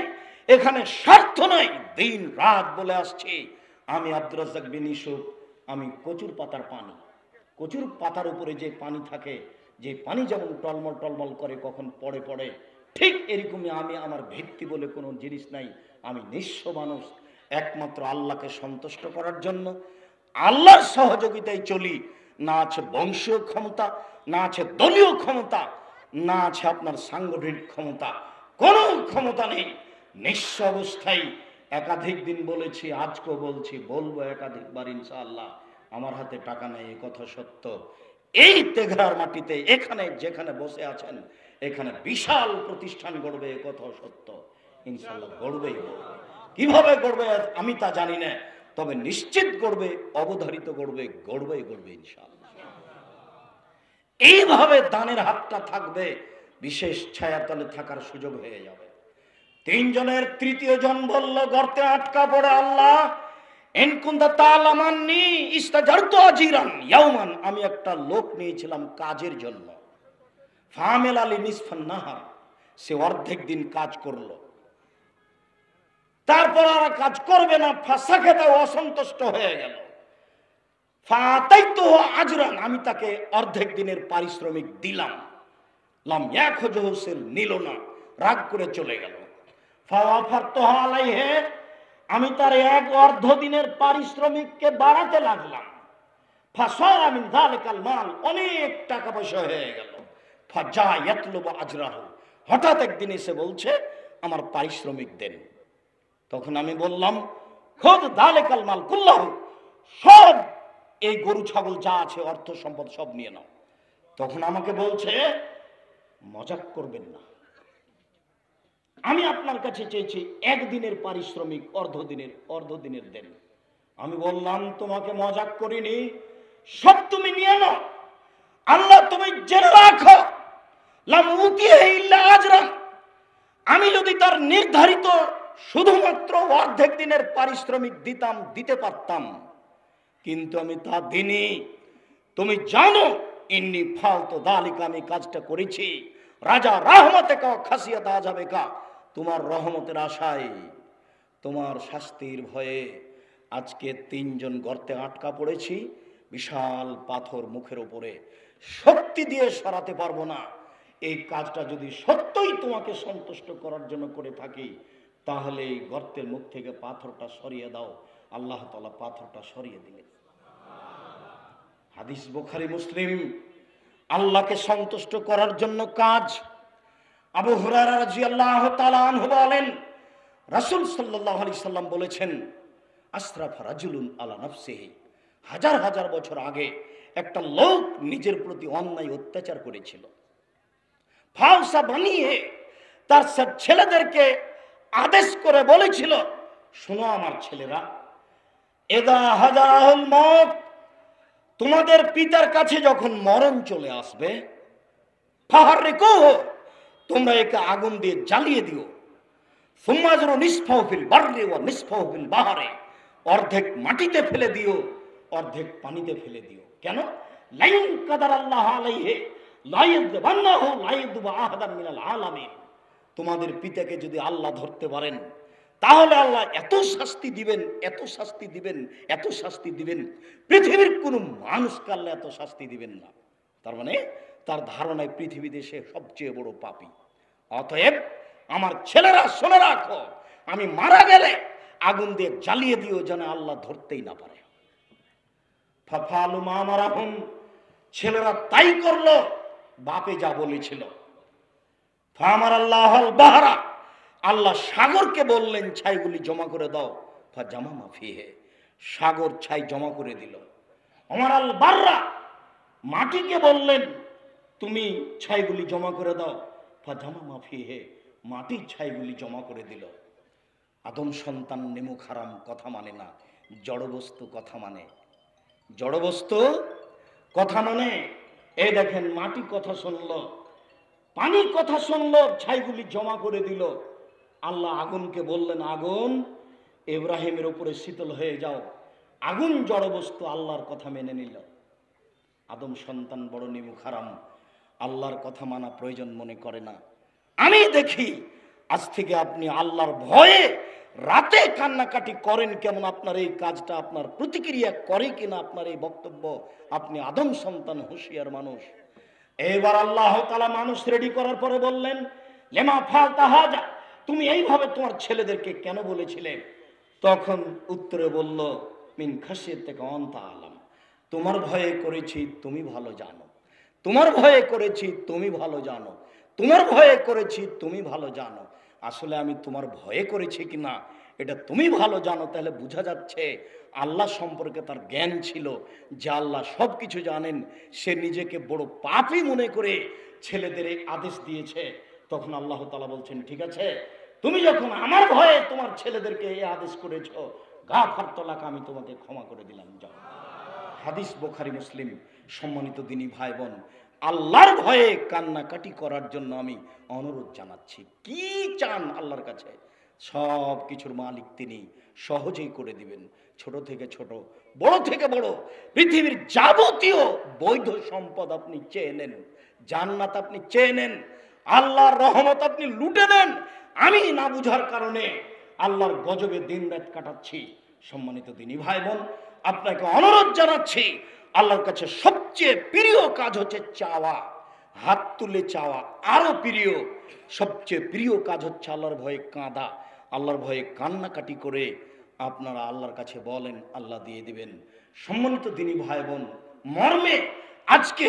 এখানে স্বার্থ নেই। দিন রাত বলে আসছি, আমি আব্দুর রাজ্জাক বিন ইউসুফ, আমি কচুর পাতার পানি, কচুর পাতার উপরে যে পানি থাকে, যে পানি যেমন টলমল টলমল করে কখন পড়ে পড়ে, ঠিক এরকমই আমি, আমার ভিত্তি বলে কোনো জিনিস নাই। আমি নিঃস্ব মানুষ, একমাত্র আল্লাহকে সন্তুষ্ট করার জন্য আল্লাহর সহযোগিতায় চলি। না আছে বংশীয় ক্ষমতা, না আছে দলীয় ক্ষমতা, না আছে আপনার সাংগঠনিক ক্ষমতা, কোনো ক্ষমতা নেই। নিঃস্ব অবস্থায় একাধিক দিন বলেছি, আজকেও বলছি, বলবো একাধিকবার ইনশাআল্লাহ, আমার হাতে টাকা নেই, এ কথা সত্য। এই তেঘরার মাটিতে এখানে যেখানে বসে আছেন এখানে বিশাল প্রতিষ্ঠান গড়বে, এ কথা সত্য। ইনশাআল্লাহ গড়বেই গড়বে। কিভাবে গড়বে আমি তা জানি না, তবে নিশ্চিত গড়বে, অবধারিত গড়বে, গড়বেই গড়বে ইনশাআল্লাহ। এইভাবে দানের হাতটা থাকবে, বিশেষ ছায়াতলে থাকার সুযোগ হয়ে যাবে। তিনজনের তৃতীয় জন বলল, গর্তে আটকা পড়ে আল্লাহ, আমি একটা লোক নিয়েছিলাম কাজের জন্য, ফামেল আলী নিসফান নাহার, সে অর্ধেক দিন কাজ করলো, তারপর আর কাজ করবে না, ফাঁসা খেতে অসন্তুষ্ট হয়ে গেল। আজরান, আমি তাকে অর্ধেক দিনের পারিশ্রমিক দিলাম, লাম ইয়াখুযুহু, সে নিল না, রাগ করে চলে গেল। ফাওয়াফারতুহু আলাইহি, আমি তার এক অর্ধ দিনের পারিশ্রমিককে বাড়াতে লাগলাম। ফাসারা মিন যালিকাল মাল, অনেক টাকা পয়সা হয়ে গেল। ফাজা ইয়াতলুবু আজরাহু, হঠাৎ একদিন এসে বলছে আমার পারিশ্রমিক দেন। তখন আমি বললাম, খুদ যালিকাল মাল কুল্লাহু, সব এই গরু ছাগল যা আছে অর্থ সম্পদ সব নিয়ে নাও। তখন আমাকে বলছে, মজাক করবেন না, আমি আপনার কাছে চেয়েছি একদিনের পারিশ্রমিক, অর্ধ দিনের দেন। আমি বললাম, তোমাকে মজাক করিনি, সব তুমি নিয়ে নাও। আল্লাহ তুমি জেনে রাখো, লাম উতিহি ইল্লা আজরান, আমি যদি তার নির্ধারিত শুধুমাত্র অর্ধেক দিনের পারিশ্রমিক দিতে পারতাম, কিন্তু আমি তা দিনি। তুমি জানো ইন্নি ফালতু দালিকা, আমি কাজটা করেছি রাজা রহমতে কা খাসিয়াত আযাবে কা, তোমার রহমতের আশায়, তোমার শাস্তির ভয়ে। আজকে তিনজন গর্তে আটকা পড়েছি, বিশাল পাথর মুখের উপরে, শক্তি দিয়ে সরাতে পারবো না। এই কাজটা যদি সত্যই তোমাকে সন্তুষ্ট করার জন্য করে থাকি, তাহলে এই গর্তের মুখ থেকে পাথরটা সরিয়ে দাও। আল্লাহ তাআলা পাথরটা সরিয়ে দিলেন। হাদিস বুখারী মুসলিম। আল্লাহকে সন্তুষ্ট করার জন্য কাজ। আবু হুরায়রা রাদিয়াল্লাহু তাআলা আনহু বলেন, রাসূল সাল্লাল্লাহু আলাইহি সাল্লাম বলেছেন, আসরাফা রাজুলুন আলা নাফসিহি, হাজার হাজার বছর আগে একটা লোক নিজের প্রতি অন্যায় অত্যাচার করেছিল। ফাউসা বানিয়ে তার সব ছেলেদেরকে আদেশ করে বলেছিল, শোনো আমার ছেলেরা, এদা হাজারাহুল মউত, তোমাদের পিতার কাছে যখন মরণ চলে আসবে, ফাহাররিকুহু, তোমরা একে আগুন দিয়ে জ্বালিয়ে দিও। সুম্মাজরু নিসফাহু ফিল বাররি ওয়া নিসফাহু ফিল বাহরি, অর্ধেক মাটিতে ফেলে দিও, অর্ধেক পানিতে ফেলে দিও। কেন? লাইন কাদার আল্লাহ আলাইহি লাইযবান্নাহু লাইযবা আহাদান মিনাল আলামিন, তোমাদের পিতাকে যদি আল্লাহ ধরতে পারেন, তাহলে আল্লাহ এত শাস্তি দিবেন, এত শাস্তি দিবেন, এত শাস্তি দিবেন, পৃথিবীর কোন মানুষকে আল্লাহ এত শাস্তি দিবেন না। তার মানে তার ধারণায় পৃথিবীতে সে সবচেয়ে বড় পাপী। অতএব আমার ছেলেরা শুনে রাখো, আমি মারা গেলে আগুন দিয়ে জ্বালিয়ে দিও, যেন আল্লাহ ধরতেই না পারে। ফাফালু মা মারাহুম, ছেলেরা তাই করলো, বাপে যা বলেছিল। ফামার আল্লাহুল বাহরা, আল্লাহ সাগরকে বললেন ছাইগুলি জমা করে দাও। ফাজামা মাফিহে, সাগর ছাই জমা করে দিল। ওমর আল বাররা, মাটিকে বললেন তুমি ছাইগুলি জমা করে দাও। ফাজামা মাফিহে, মাটি ছাইগুলি জমা করে দিল। আদম সন্তান নেমুক হারাম কথা মানে না, জড়বস্তু কথা মানে। জড়বস্তু কথা মানে, এই দেখেন মাটি কথা শুনলো, পানি কথা শুনলো, ছাইগুলি জমা করে দিল। আল্লাহ আগুনকে বললেন, আগুন ইব্রাহিমের উপরে শীতল হয়ে যাও। আগুন জড়বস্তু, আল্লাহর কথা মেনে নিল। আদম সন্তান বড় নিমুখ হারাম, আল্লাহর কথা মানা প্রয়োজন মনে করে না। আমি দেখি আজ থেকে আপনি আল্লাহর ভয়ে রাতে কান্নাকাটি করেন কেমন, আপনার এই কাজটা আপনার প্রতিক্রিয়া করে কিনা আপনার এই বক্তব্য, আপনি আদম সন্তান হুঁশিয়ার মানুষ। এবার আল্লাহ তাআলা মানুষ রেডি করার পরে বললেন, লেমা ফালতা হাজা, তুমি এইভাবে তোমার ছেলেদেরকে কেন বলেছিলে? তখন উত্তরে বলল, মিন খাশিয়াতিকা আনতা আলাম, তোমার ভয়ে করেছি, তুমি ভালো জানো। তোমার ভয়ে করেছি, তুমি ভালো জানো। তোমার ভয়ে করেছি, তুমি ভালো জানো। আসলে আমি তোমার ভয়ে করেছি কিনা এটা তুমি ভালো জানো। তাহলে বোঝা যাচ্ছে আল্লাহ সম্পর্কে তার জ্ঞান ছিল, যে আল্লাহ সব কিছু জানেন। সে নিজেকে বড় পাপী মনে করে ছেলেদের এই আদেশ দিয়েছে। তখন আল্লাহ তাআলা বলছেন, ঠিক আছে, তুমি যখন আমার ভয়ে তোমার ছেলেদেরকে এই আদেশ করেছো, গাফারতু লাকা, আমি তোমাকে ক্ষমা করে দিলাম, যাও। হাদিস বুখারী মুসলিম। সম্মানিত দিনী ভাই বোন, আল্লাহর ভয়ে কান্নাকাটি করার জন্য আমি অনুরোধ জানাচ্ছি। কি চান আল্লাহর কাছে? সব কিছুর মালিক তিনি, সহজেই করে দিবেন। ছোট থেকে ছোট, বড় থেকে বড়, পৃথিবীর যাবতীয় বৈধ সম্পদ আপনি চেয়ে নেন, জান্নাত আপনি চেয়ে নেন, আল্লাহর রহমত আপনি লুটে নেন। আমি না বুঝার কারণে আল্লাহর গজবে দিন রাত কাটাচ্ছি। সম্মানিত দিনী ভাই বোন, আপনাকে অনুরোধ জানাচ্ছি, আল্লাহর কাছে সবচেয়ে প্রিয় কাজ হচ্ছে চাওয়া, হাত তুলে চাওয়া। আরো প্রিয়, সবচেয়ে প্রিয় কাজ হচ্ছে আল্লাহর ভয়ে কাঁদা। আল্লাহর ভয়ে কান্নাকাটি করে আপনারা আল্লাহর কাছে বলেন, আল্লাহ দিয়ে দিবেন। সম্মানিত দিনী ভাই বোন, মর্মে আজকে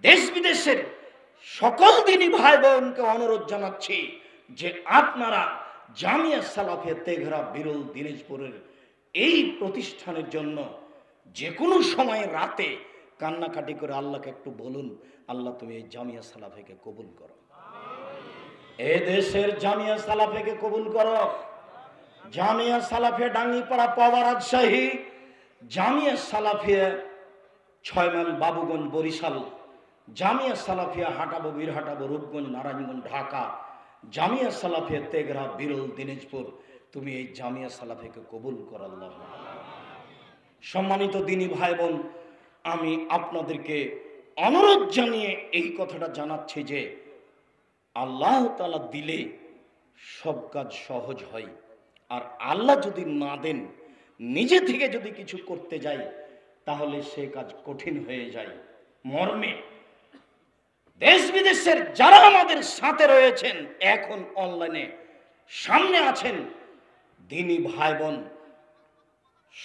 দেশ বিদেশের সকল দিনী ভাই বোনকে অনুরোধ জানাচ্ছি যে আপনারা জামিয়া সালাফিয়া তেঘরা বিরল দিনাজপুরের এই প্রতিষ্ঠানের জন্য যে কোনো সময় রাতে কান্নাকাটি করে আল্লাহকে একটু বলুন, আল্লাহ তুমি এই জামিয়া সালাফিকে কবুল করো, এ দেশের জামিয়া সালাফিকে কবুল করো। জামিয়া সালাফিয়া ডাঙ্গিপাড়া পাওয়া রাজশাহী, জামিয়া সালাফিয়া 6 মাইল বাবুগঞ্জ বরিশাল, জামিয়া সালাফিয়া হাটাবো বীরহাটাবো রূপগঞ্জ নারায়ণগঞ্জ ঢাকা, জামিয়া সালাফিয়া তেঘরা বিরল দিনাজপুর, তুমি এই জামিয়া সালাফিকে কবুল কর আল্লাহ। সম্মানিত দিনী ভাই বোন, আমি আপনাদেরকে অনুরোধ জানিয়ে এই কথাটা জানাচ্ছি যে আল্লাহ তাআলা দিলে সব কাজ সহজ হয়, আর আল্লাহ যদি না দেন, নিজে থেকে যদি কিছু করতে যাই, তাহলে সে কাজ কঠিন হয়ে যায়। মর্মে দেশ বিদেশের যারা আমাদের সাথে রয়েছেন, এখন অনলাইনে সামনে আছেন, দিনী ভাই বোন,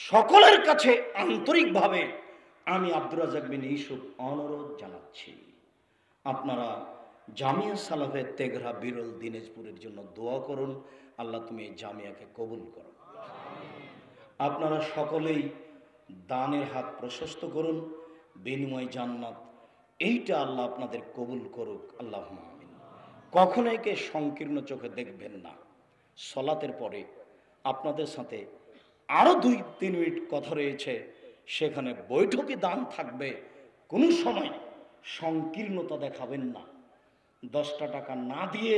সকলের কাছে আন্তরিকভাবে আমি আব্দুর রাজ্জাক বিন ইউসুফ অনুরোধ জানাচ্ছি, আপনারা জামিয়া সালাফিয়া তেঘরা বিরল দিনাজপুরের জন্য দোয়া করুন, আল্লাহ তুমি এই জামিয়াকে কবুল করো। আপনারা সকলেই দানের হাত প্রশস্ত করুন, বিনিময় জান্নাত, এইটা আল্লাহ আপনাদের কবুল করুক, আল্লাহুম্মা আমিন। কখনো একে সংকীর্ণ চোখে দেখবেন না। সলাতের পরে আপনাদের সাথে আরো 2-3 মিনিট কথা রয়েছে, সেখানে বৈঠকি দান থাকবে। কোনো সময় সংকীর্ণতা দেখাবেন না। 10টা টাকা না দিয়ে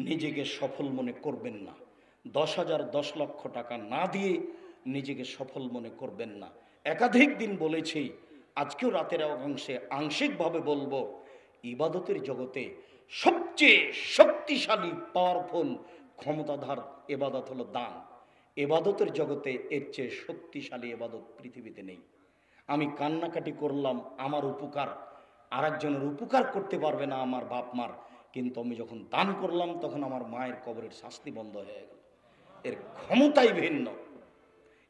নিজেকে সফল মনে করবেন না। 10,000 10 লক্ষ টাকা না দিয়ে নিজেকে সফল মনে করবেন না। একাধিক দিন বলেছি, আজকেও রাতের অংশে আংশিকভাবে বলবো, ইবাদতের জগতে সবচেয়ে শক্তিশালী পাওয়ারফুল ক্ষমতাধার ইবাদত হলো দান। ইবাদতের জগতে এর চেয়ে শক্তিশালী ইবাদত পৃথিবীতে নেই। আমি কান্নাকাটি করলাম, আমার উপকার আরেকজনের উপকার করতে পারবে না আমার বাপ মার, কিন্তু আমি যখন দান করলাম তখন আমার মায়ের কবরের শাস্তি বন্ধ হয়ে গেল। এর ক্ষমতাই ভিন্ন,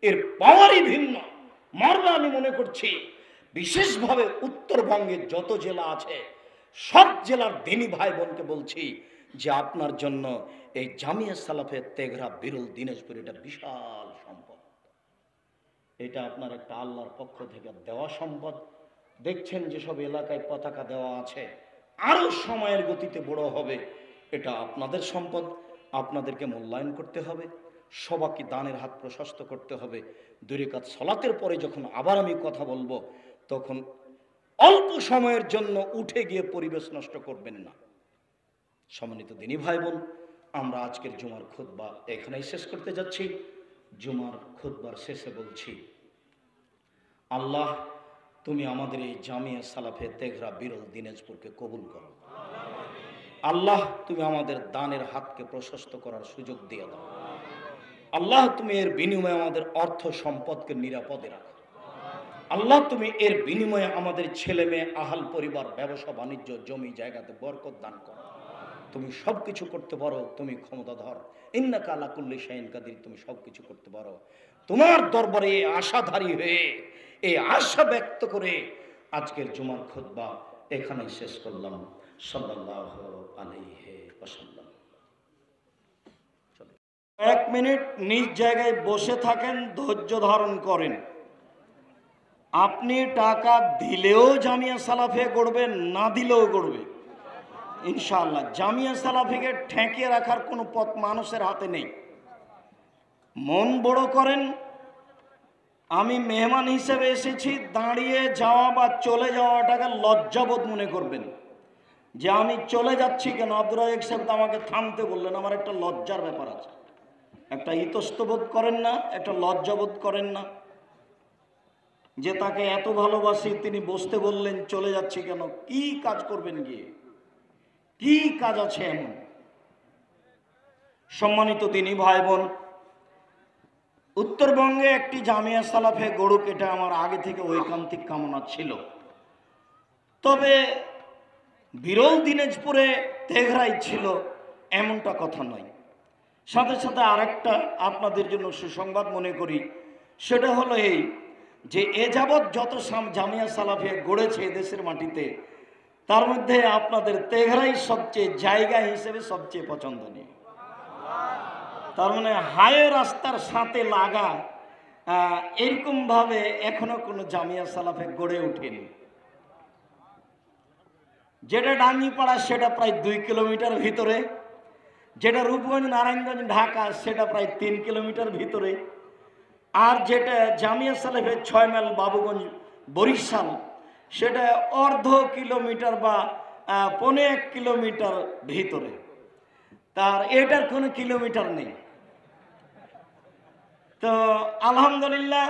এর পাওয়ারই ভিন্ন। মর্মে আমি মনে করছি বিশেষভাবে উত্তরবঙ্গের যত জেলা আছে, সব জেলার দিনী ভাই বোনকে বলছি যে আপনার জন্য এই জামিয়া সালাফিয়া তেঘরা বিরল দিনাজপুর এটা বিশাল সম্পদ। এটা আপনার একটা আল্লাহর পক্ষ থেকে দেওয়া সম্পদ। দেখছেন যেসব এলাকায় পতাকা দেওয়া আছে, আরো সময়ের গতিতে বড় হবে। এটা আপনাদের সম্পদ, আপনাদেরকে মূল্যায়ন করতে হবে, সবাইকে দানের হাত প্রশস্ত করতে হবে। 2 রাকাত সালাতের পরে যখন আবার আমি কথা বলবো, তখন অল্প সময়ের জন্য উঠে গিয়ে পরিবেশ নষ্ট করবেন না। সম্মানিত দিনী ভাই বোন, আমরা আজকের জুমার খুতবা এখানেই শেষ করতে যাচ্ছি। জুমার খুতবার শেষে বলছি, আল্লাহ তুমি আমাদের এই জামিয়া সালাফিয়া তেঘরা বিরল দিনাজপুরকে কবুল করো। আল্লাহ তুমি আমাদের দানের হাতকে প্রশস্ত করার সুযোগ দিয়ে দাও। আল্লাহ তুমি এর বিনিময়ে আমাদের অর্থ সম্পদকে নিরাপদে রাখো। আল্লাহ তুমি এর বিনিময়ে আমাদের ছেলে মেয়ে, আহাল পরিবার, ব্যবসা বাণিজ্য, জমি জায়গাতে বরকত দান করো। তুমি সবকিছু করতে পারো, তুমি ক্ষমতাধর। ইন্নাকা আলা কুল্লি শাইইন কাদির, তুমি সবকিছু করতে পারো। তোমার দরবারে আশাধারী হয়ে, এই আশা ব্যক্ত করে আজকের জুমার খুতবা এখানেই শেষ করলাম। সাল্লাল্লাহু আলাইহি ওয়াসাল্লাম। এক মিনিট নিজ জায়গায় বসে থাকেন, ধৈর্য ধারণ করেন। আপনি টাকা দিলেও জামিয়া সালাফিয়া গড়বে, না দিলেও গড়বে ইনশাআল্লাহ। জামিয়া সালাফিকে ঠেকিয়ে রাখার কোনো পথ মানুষের হাতে নেই। মন বড় করেন, আমি মেহমান হিসেবে এসেছি, দাঁড়িয়ে যাওয়া বা চলে যাওয়াটাকে লজ্জাবোধ মনে করবেন যে আমি চলে যাচ্ছি কেন। আব্দুর রাজ্জাক সাহেব তো আমাকে থামতে বললেন, আমার একটা লজ্জার ব্যাপার আছে। একটা ইতস্তবোধ করেন না, একটা লজ্জাবোধ করেন না যে তাকে এত ভালোবাসি, তিনি বসতে বললেন, চলে যাচ্ছি কেন? কি কাজ করবেন গিয়ে? কি কাজ আছে এমন? সম্মানিত দিনী ভাই বোন, উত্তরবঙ্গে একটি জামিয়া সালাফে গড়ুক, এটা আমার আগে থেকে ঐকান্তিক কামনা ছিল। তবে বিরল দিনাজপুরে তেঘরাই ছিল এমনটা কথা নয়। সাথে সাথে আরেকটা আপনাদের জন্য সুসংবাদ মনে করি, সেটা হলো এই যে এ যাবৎ যত জামিয়া সালাফিয়া গড়েছে দেশের মাটিতে, তার মধ্যে আপনাদের তেঘরাই সবচেয়ে জায়গা হিসেবে সবচেয়ে পছন্দনীয়। তার মানে হাই রাস্তার সাথে লাগা এরকমভাবে এখনো কোনো জামিয়া সালাফে গড়ে ওঠেনি। যেটা ডাঙ্গিপাড়া সেটা প্রায় 2 কিলোমিটার ভিতরে, যেটা রূপগঞ্জ নারায়ণগঞ্জ ঢাকা সেটা প্রায় 3 কিলোমিটার ভিতরে, আর যেটা জামিয়া সালাফের 6 মাইল বাবুগঞ্জ বরিশাল সেটা অর্ধ কিলোমিটার বা 1.5 কিলোমিটার ভিতরে। তার এটার কোনো কিলোমিটার নেই। তো আলহামদুলিল্লাহ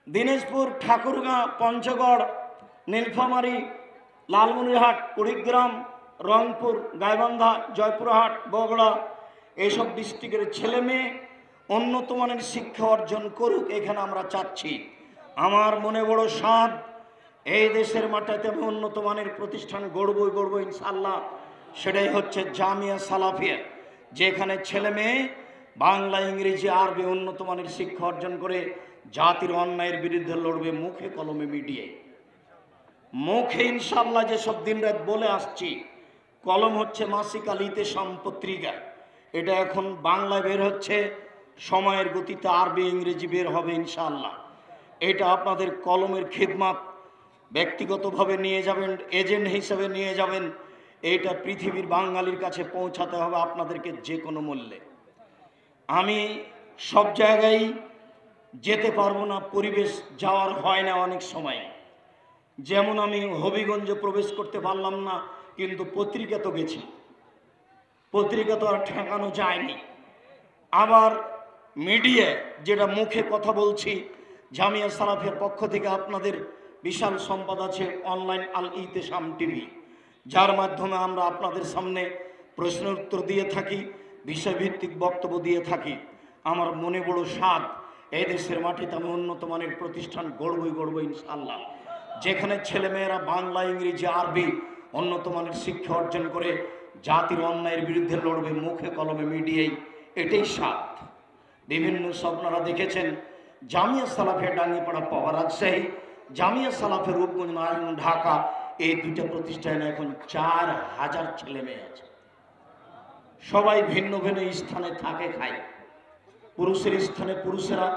দিনাজপুর, ঠাকুরগাঁ, পঞ্চগড়, নীলফামারী, লালমনিরহাট, কুড়িগ্রাম, রংপুর, গাইবান্ধা, জয়পুরহাট, বগুড়া এইসব ডিস্ট্রিক্টের ছেলে মেয়ে উন্নত মানের শিক্ষা অর্জন করুক, এখানে আমরা চাচ্ছি। আমার মনে বড় সাধ, এই দেশের মাটিতে আমি উন্নত মানের প্রতিষ্ঠান গড়বই ইনশাআল্লাহ। সেটাই হচ্ছে জামিয়া সালাফিয়া, যেখানে ছেলে মেয়ে বাংলা, ইংরেজি, আরবি উন্নত মানের শিক্ষা অর্জন করে জাতির অন্যায়ের বিরুদ্ধে লড়বে মুখে কলমে মিডিয়ে। মুখে ইনশাআল্লাহ যেসব দিন রাত বলে আসছি, কলম হচ্ছে মাসিক আলিতে পত্রিকা, এটা এখন বাংলায় বের হচ্ছে, সময়ের গতিতে আরবি ইংরেজি বের হবে ইনশাআল্লাহ। এটা আপনাদের কলমের খিদমাত ব্যক্তিগতভাবে নিয়ে যাবেন, এজেন্ট হিসেবে নিয়ে যাবেন। এইটা পৃথিবীর বাঙালির কাছে পৌঁছাতে হবে আপনাদেরকে যে কোনো মূল্যে। আমি সব জায়গায় যেতে পারবো না, পরিবেশ যাওয়ার হয় না অনেক সময়। যেমন আমি হবিগঞ্জে প্রবেশ করতে পারলাম না, কিন্তু পত্রিকা তো গেছি, পত্রিকা তো আর ঠেকানো যায়নি। আবার মিডিয়া, যেটা মুখে কথা বলছি, জামিয়া সালাফের পক্ষ থেকে আপনাদের বিশাল সম্পদ আছে অনলাইন আল ইতেশাম টিভি, যার মাধ্যমে আমরা আপনাদের সামনে প্রশ্ন উত্তর দিয়ে থাকি, বিষয়ভিত্তিক বক্তব্য দিয়ে থাকি। আমার মনে বড় সাধ, এই দেশের মাটিতে আমি উন্নত মানের প্রতিষ্ঠান গড়বই ইনশাআল্লাহ, যেখানে ছেলেমেয়েরা বাংলা, ইংরেজি, আরবি উন্নত মানের শিক্ষা অর্জন করে জাতির অন্যায়ের বিরুদ্ধে লড়বে মুখে কলমে মিডিয়ায়। এটাই সাধ। বিভিন্ন স্বপ্নরা দেখেছেন জামিয়া সালাফের ডাঙ্গিপাড়া পাওয়া রাজশাহী, জামিয়া সালাফের রূপগঞ্জ নারায়ণ ঢাকা, এই দুইটা প্রতিষ্ঠানে এখন 4000 ছেলে মেয়ে আছে। সবাই ভিন্ন ভিন্ন স্থানে থাকে, খায়। পুরুষের স্থানে পুরুষেরা,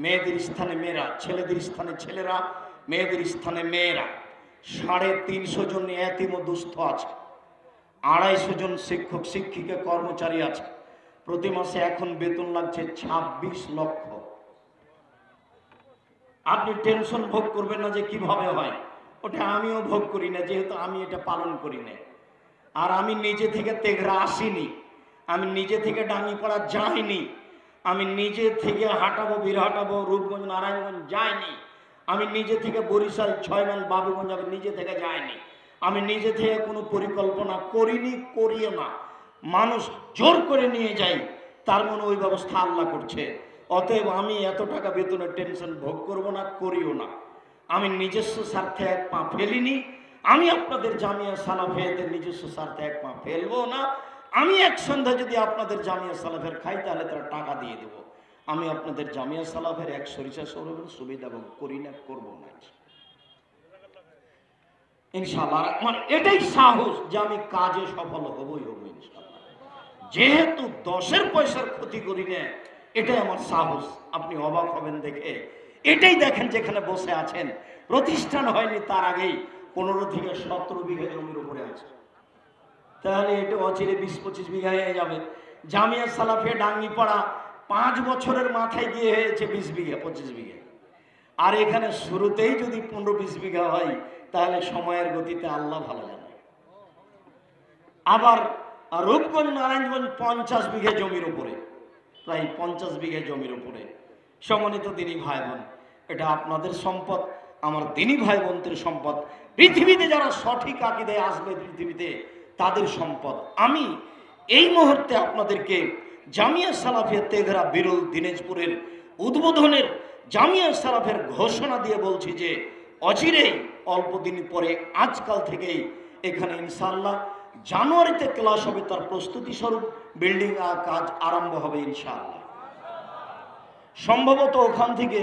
মেয়েদের স্থানে মেয়েরা, ছেলেদের স্থানে ছেলেরা, মেয়েদের স্থানে মেয়েরা। 350 জন এতিম ও দুস্থ আছে, 250 জন শিক্ষক শিক্ষিকা কর্মচারী আছে। প্রতি মাসে এখন বেতন লাগছে 26 লক্ষ। আপনি টেনশন ভোগ করবেন না যে কিভাবে হয়, ওটা আমিও ভোগ করি না, যেহেতু আমি এটা পালন করি না। আর আমি নিজে থেকে তেঘরা আসিনি, আমি নিজে থেকে ডাঙ্গিপাড়া যাইনি, আমি নিজে থেকে হাঁটাবো, বীরহাটাবো, রূপগঞ্জ, নারায়ণগঞ্জ যাইনি, আমি নিজে থেকে বরিশাল 6 মাইল বাবুগঞ্জ আমি নিজে থেকে যাইনি, আমি নিজে থেকে কোনো পরিকল্পনা করিনি, করিও না। মানুষ জোর করে নিয়ে যায়, তার মনে ওই ব্যবস্থা আল্লাহ করছে। অতএব আমি এত টাকা বেতনের টেনশন ভোগ করব না, করিও না। আমি নিজস্ব স্বার্থে এক পা ফেলিনি, আমি আপনাদের জামিয়া সালাফিয়াদের নিজস্ব স্বার্থে এক পা ফেলবো না। আমি এক সন্ধ্যা যদি আপনাদের জামিয়া সালাফের খাই, তাহলে তারা টাকা দিয়ে দেবো। আমি আপনাদের জামিয়া সালাফের এক সরিষা সৌরভের সুবিধা ভোগ করি না, করবো না ইনশাআল্লাহ। আমার এটাই সাহস যে আমি কাজে সফল হবই ইনশাআল্লাহ। যেহেতু 10 পয়সার ক্ষতি করি না, এটাই আমার সাহস। আপনি অবাক হবেন দেখে। এটাই দেখেন যেখানে বসে আছেন, প্রতিষ্ঠান হয়নি তার আগেই 15 থেকে 17 বিঘা জমির উপরে আছে। তাহলে এটা অচিরে 20-25 বিঘা হয়ে যাবে। জামিয়া সালাফিয়া ডাঙ্গিপাড়া 5 বছরের মাথায় গিয়ে হয়েছে 20 বিঘা 25 বিঘা। আর এখানে শুরুতেই যদি 15-20 বিঘা হয়, তাহলে সময়ের গতিতে আল্লাহ ভালো জানে। আবার রূপগঞ্জ নারায়ণগঞ্জ 50 বিঘা জমির উপরে, প্রায় 50 বিঘা জমির উপরে। সম্মানিত দিনী ভাই বোন, এটা আপনাদের সম্পদ, আমার দিনী ভাই বোনদের সম্পদ। পৃথিবীতে যারা সঠিক আকীদায় আসবে পৃথিবীতে, তাদের সম্পদ। আমি এই মুহূর্তে আপনাদেরকে জামিয়া সালাফিয়া তেঘরা বিরল দিনাজপুরের উদ্বোধনের জামিয়া সালাফের ঘোষণা দিয়ে বলছি যে অচিরেই অল্প দিন পরে আজকাল থেকেই এখানে ইনশাআল্লাহ জানুয়ারিতে ক্লাস হবে, তার প্রস্তুতি স্বরূপ বিল্ডিং কাজ আরম্ভ হবে ইনশাআল্লাহ। সম্ভবত ওখান থেকে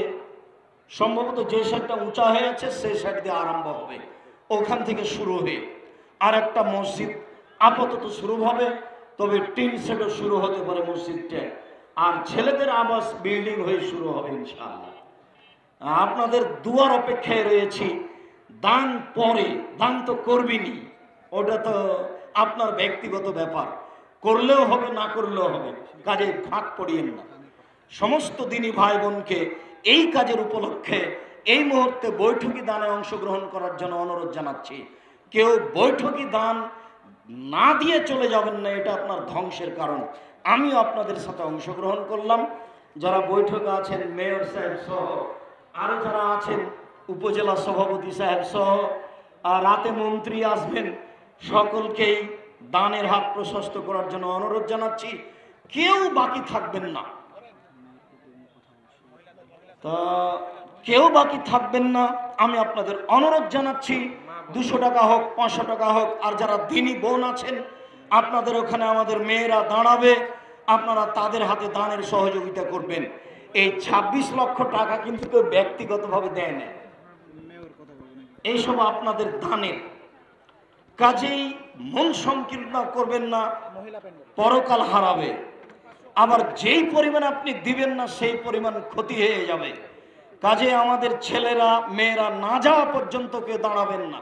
যে সাইডটা উঁচা হয়ে আছে সেই সাইড দিয়ে আরম্ভ হবে, ওখান থেকে শুরু হয়ে আর একটা মসজিদ আপাতত শুরু হবে, তবে টিন সেটও শুরু হতে পারে মসজিদটা, আর ছেলেদের আবাস বিল্ডিং হয়ে শুরু হবে ইনশাআল্লাহ। আপনাদের দুয়ার অপেক্ষায় রয়েছি। দান পরে, দান তো করবিনি, ওটা তো আপনার ব্যক্তিগত ব্যাপার, করলেও হবে না করলেও হবে, কাজে ফাঁক পড়িয়েন না। সমস্ত দিনী ভাই বোনকে এই কাজের উপলক্ষে এই মুহূর্তে বৈঠকি দানে অংশগ্রহণ করার জন্য অনুরোধ জানাচ্ছি। কেউ বৈঠকি দান না দিয়ে চলে যাবেন না, এটা আপনার ধ্বংসের কারণ। আমিও আপনাদের সাথে অংশগ্রহণ করলাম। যারা বৈঠকে আছেন, মেয়র সাহেব সহ আরো যারা আছেন, উপজেলা সভাপতি সাহেব সহ, আর রাতে মন্ত্রী আসবেন, সকলকেই দানের হাত প্রশস্ত করার জন্য অনুরোধ জানাচ্ছি। কেউ বাকি থাকবেন না, তা কেউ বাকি থাকবেন না, আমি আপনাদের অনুরোধ জানাচ্ছি। 200 টাকা হোক, 500 টাকা হোক, আর যারা দিনী বোন আছেন আপনাদের ওখানে আমাদের মেয়েরা দাঁড়াবে, আপনারা তাদের হাতে দানের সহযোগিতা করবেন। এই 26 লক্ষ টাকা কিন্তু কেউ ব্যক্তিগতভাবে দেয় না, এইসব আপনাদের দানের। কাজেই মন সংকীর্ণ করবেন না, পরকাল হারাবে। আবার যেই পরিমাণ আপনি দিবেন না সেই পরিমাণ ক্ষতি হয়ে যাবে। কাজে আমাদের ছেলেরা মেয়েরা না যাওয়া পর্যন্ত কেউ দাঁড়াবেন না।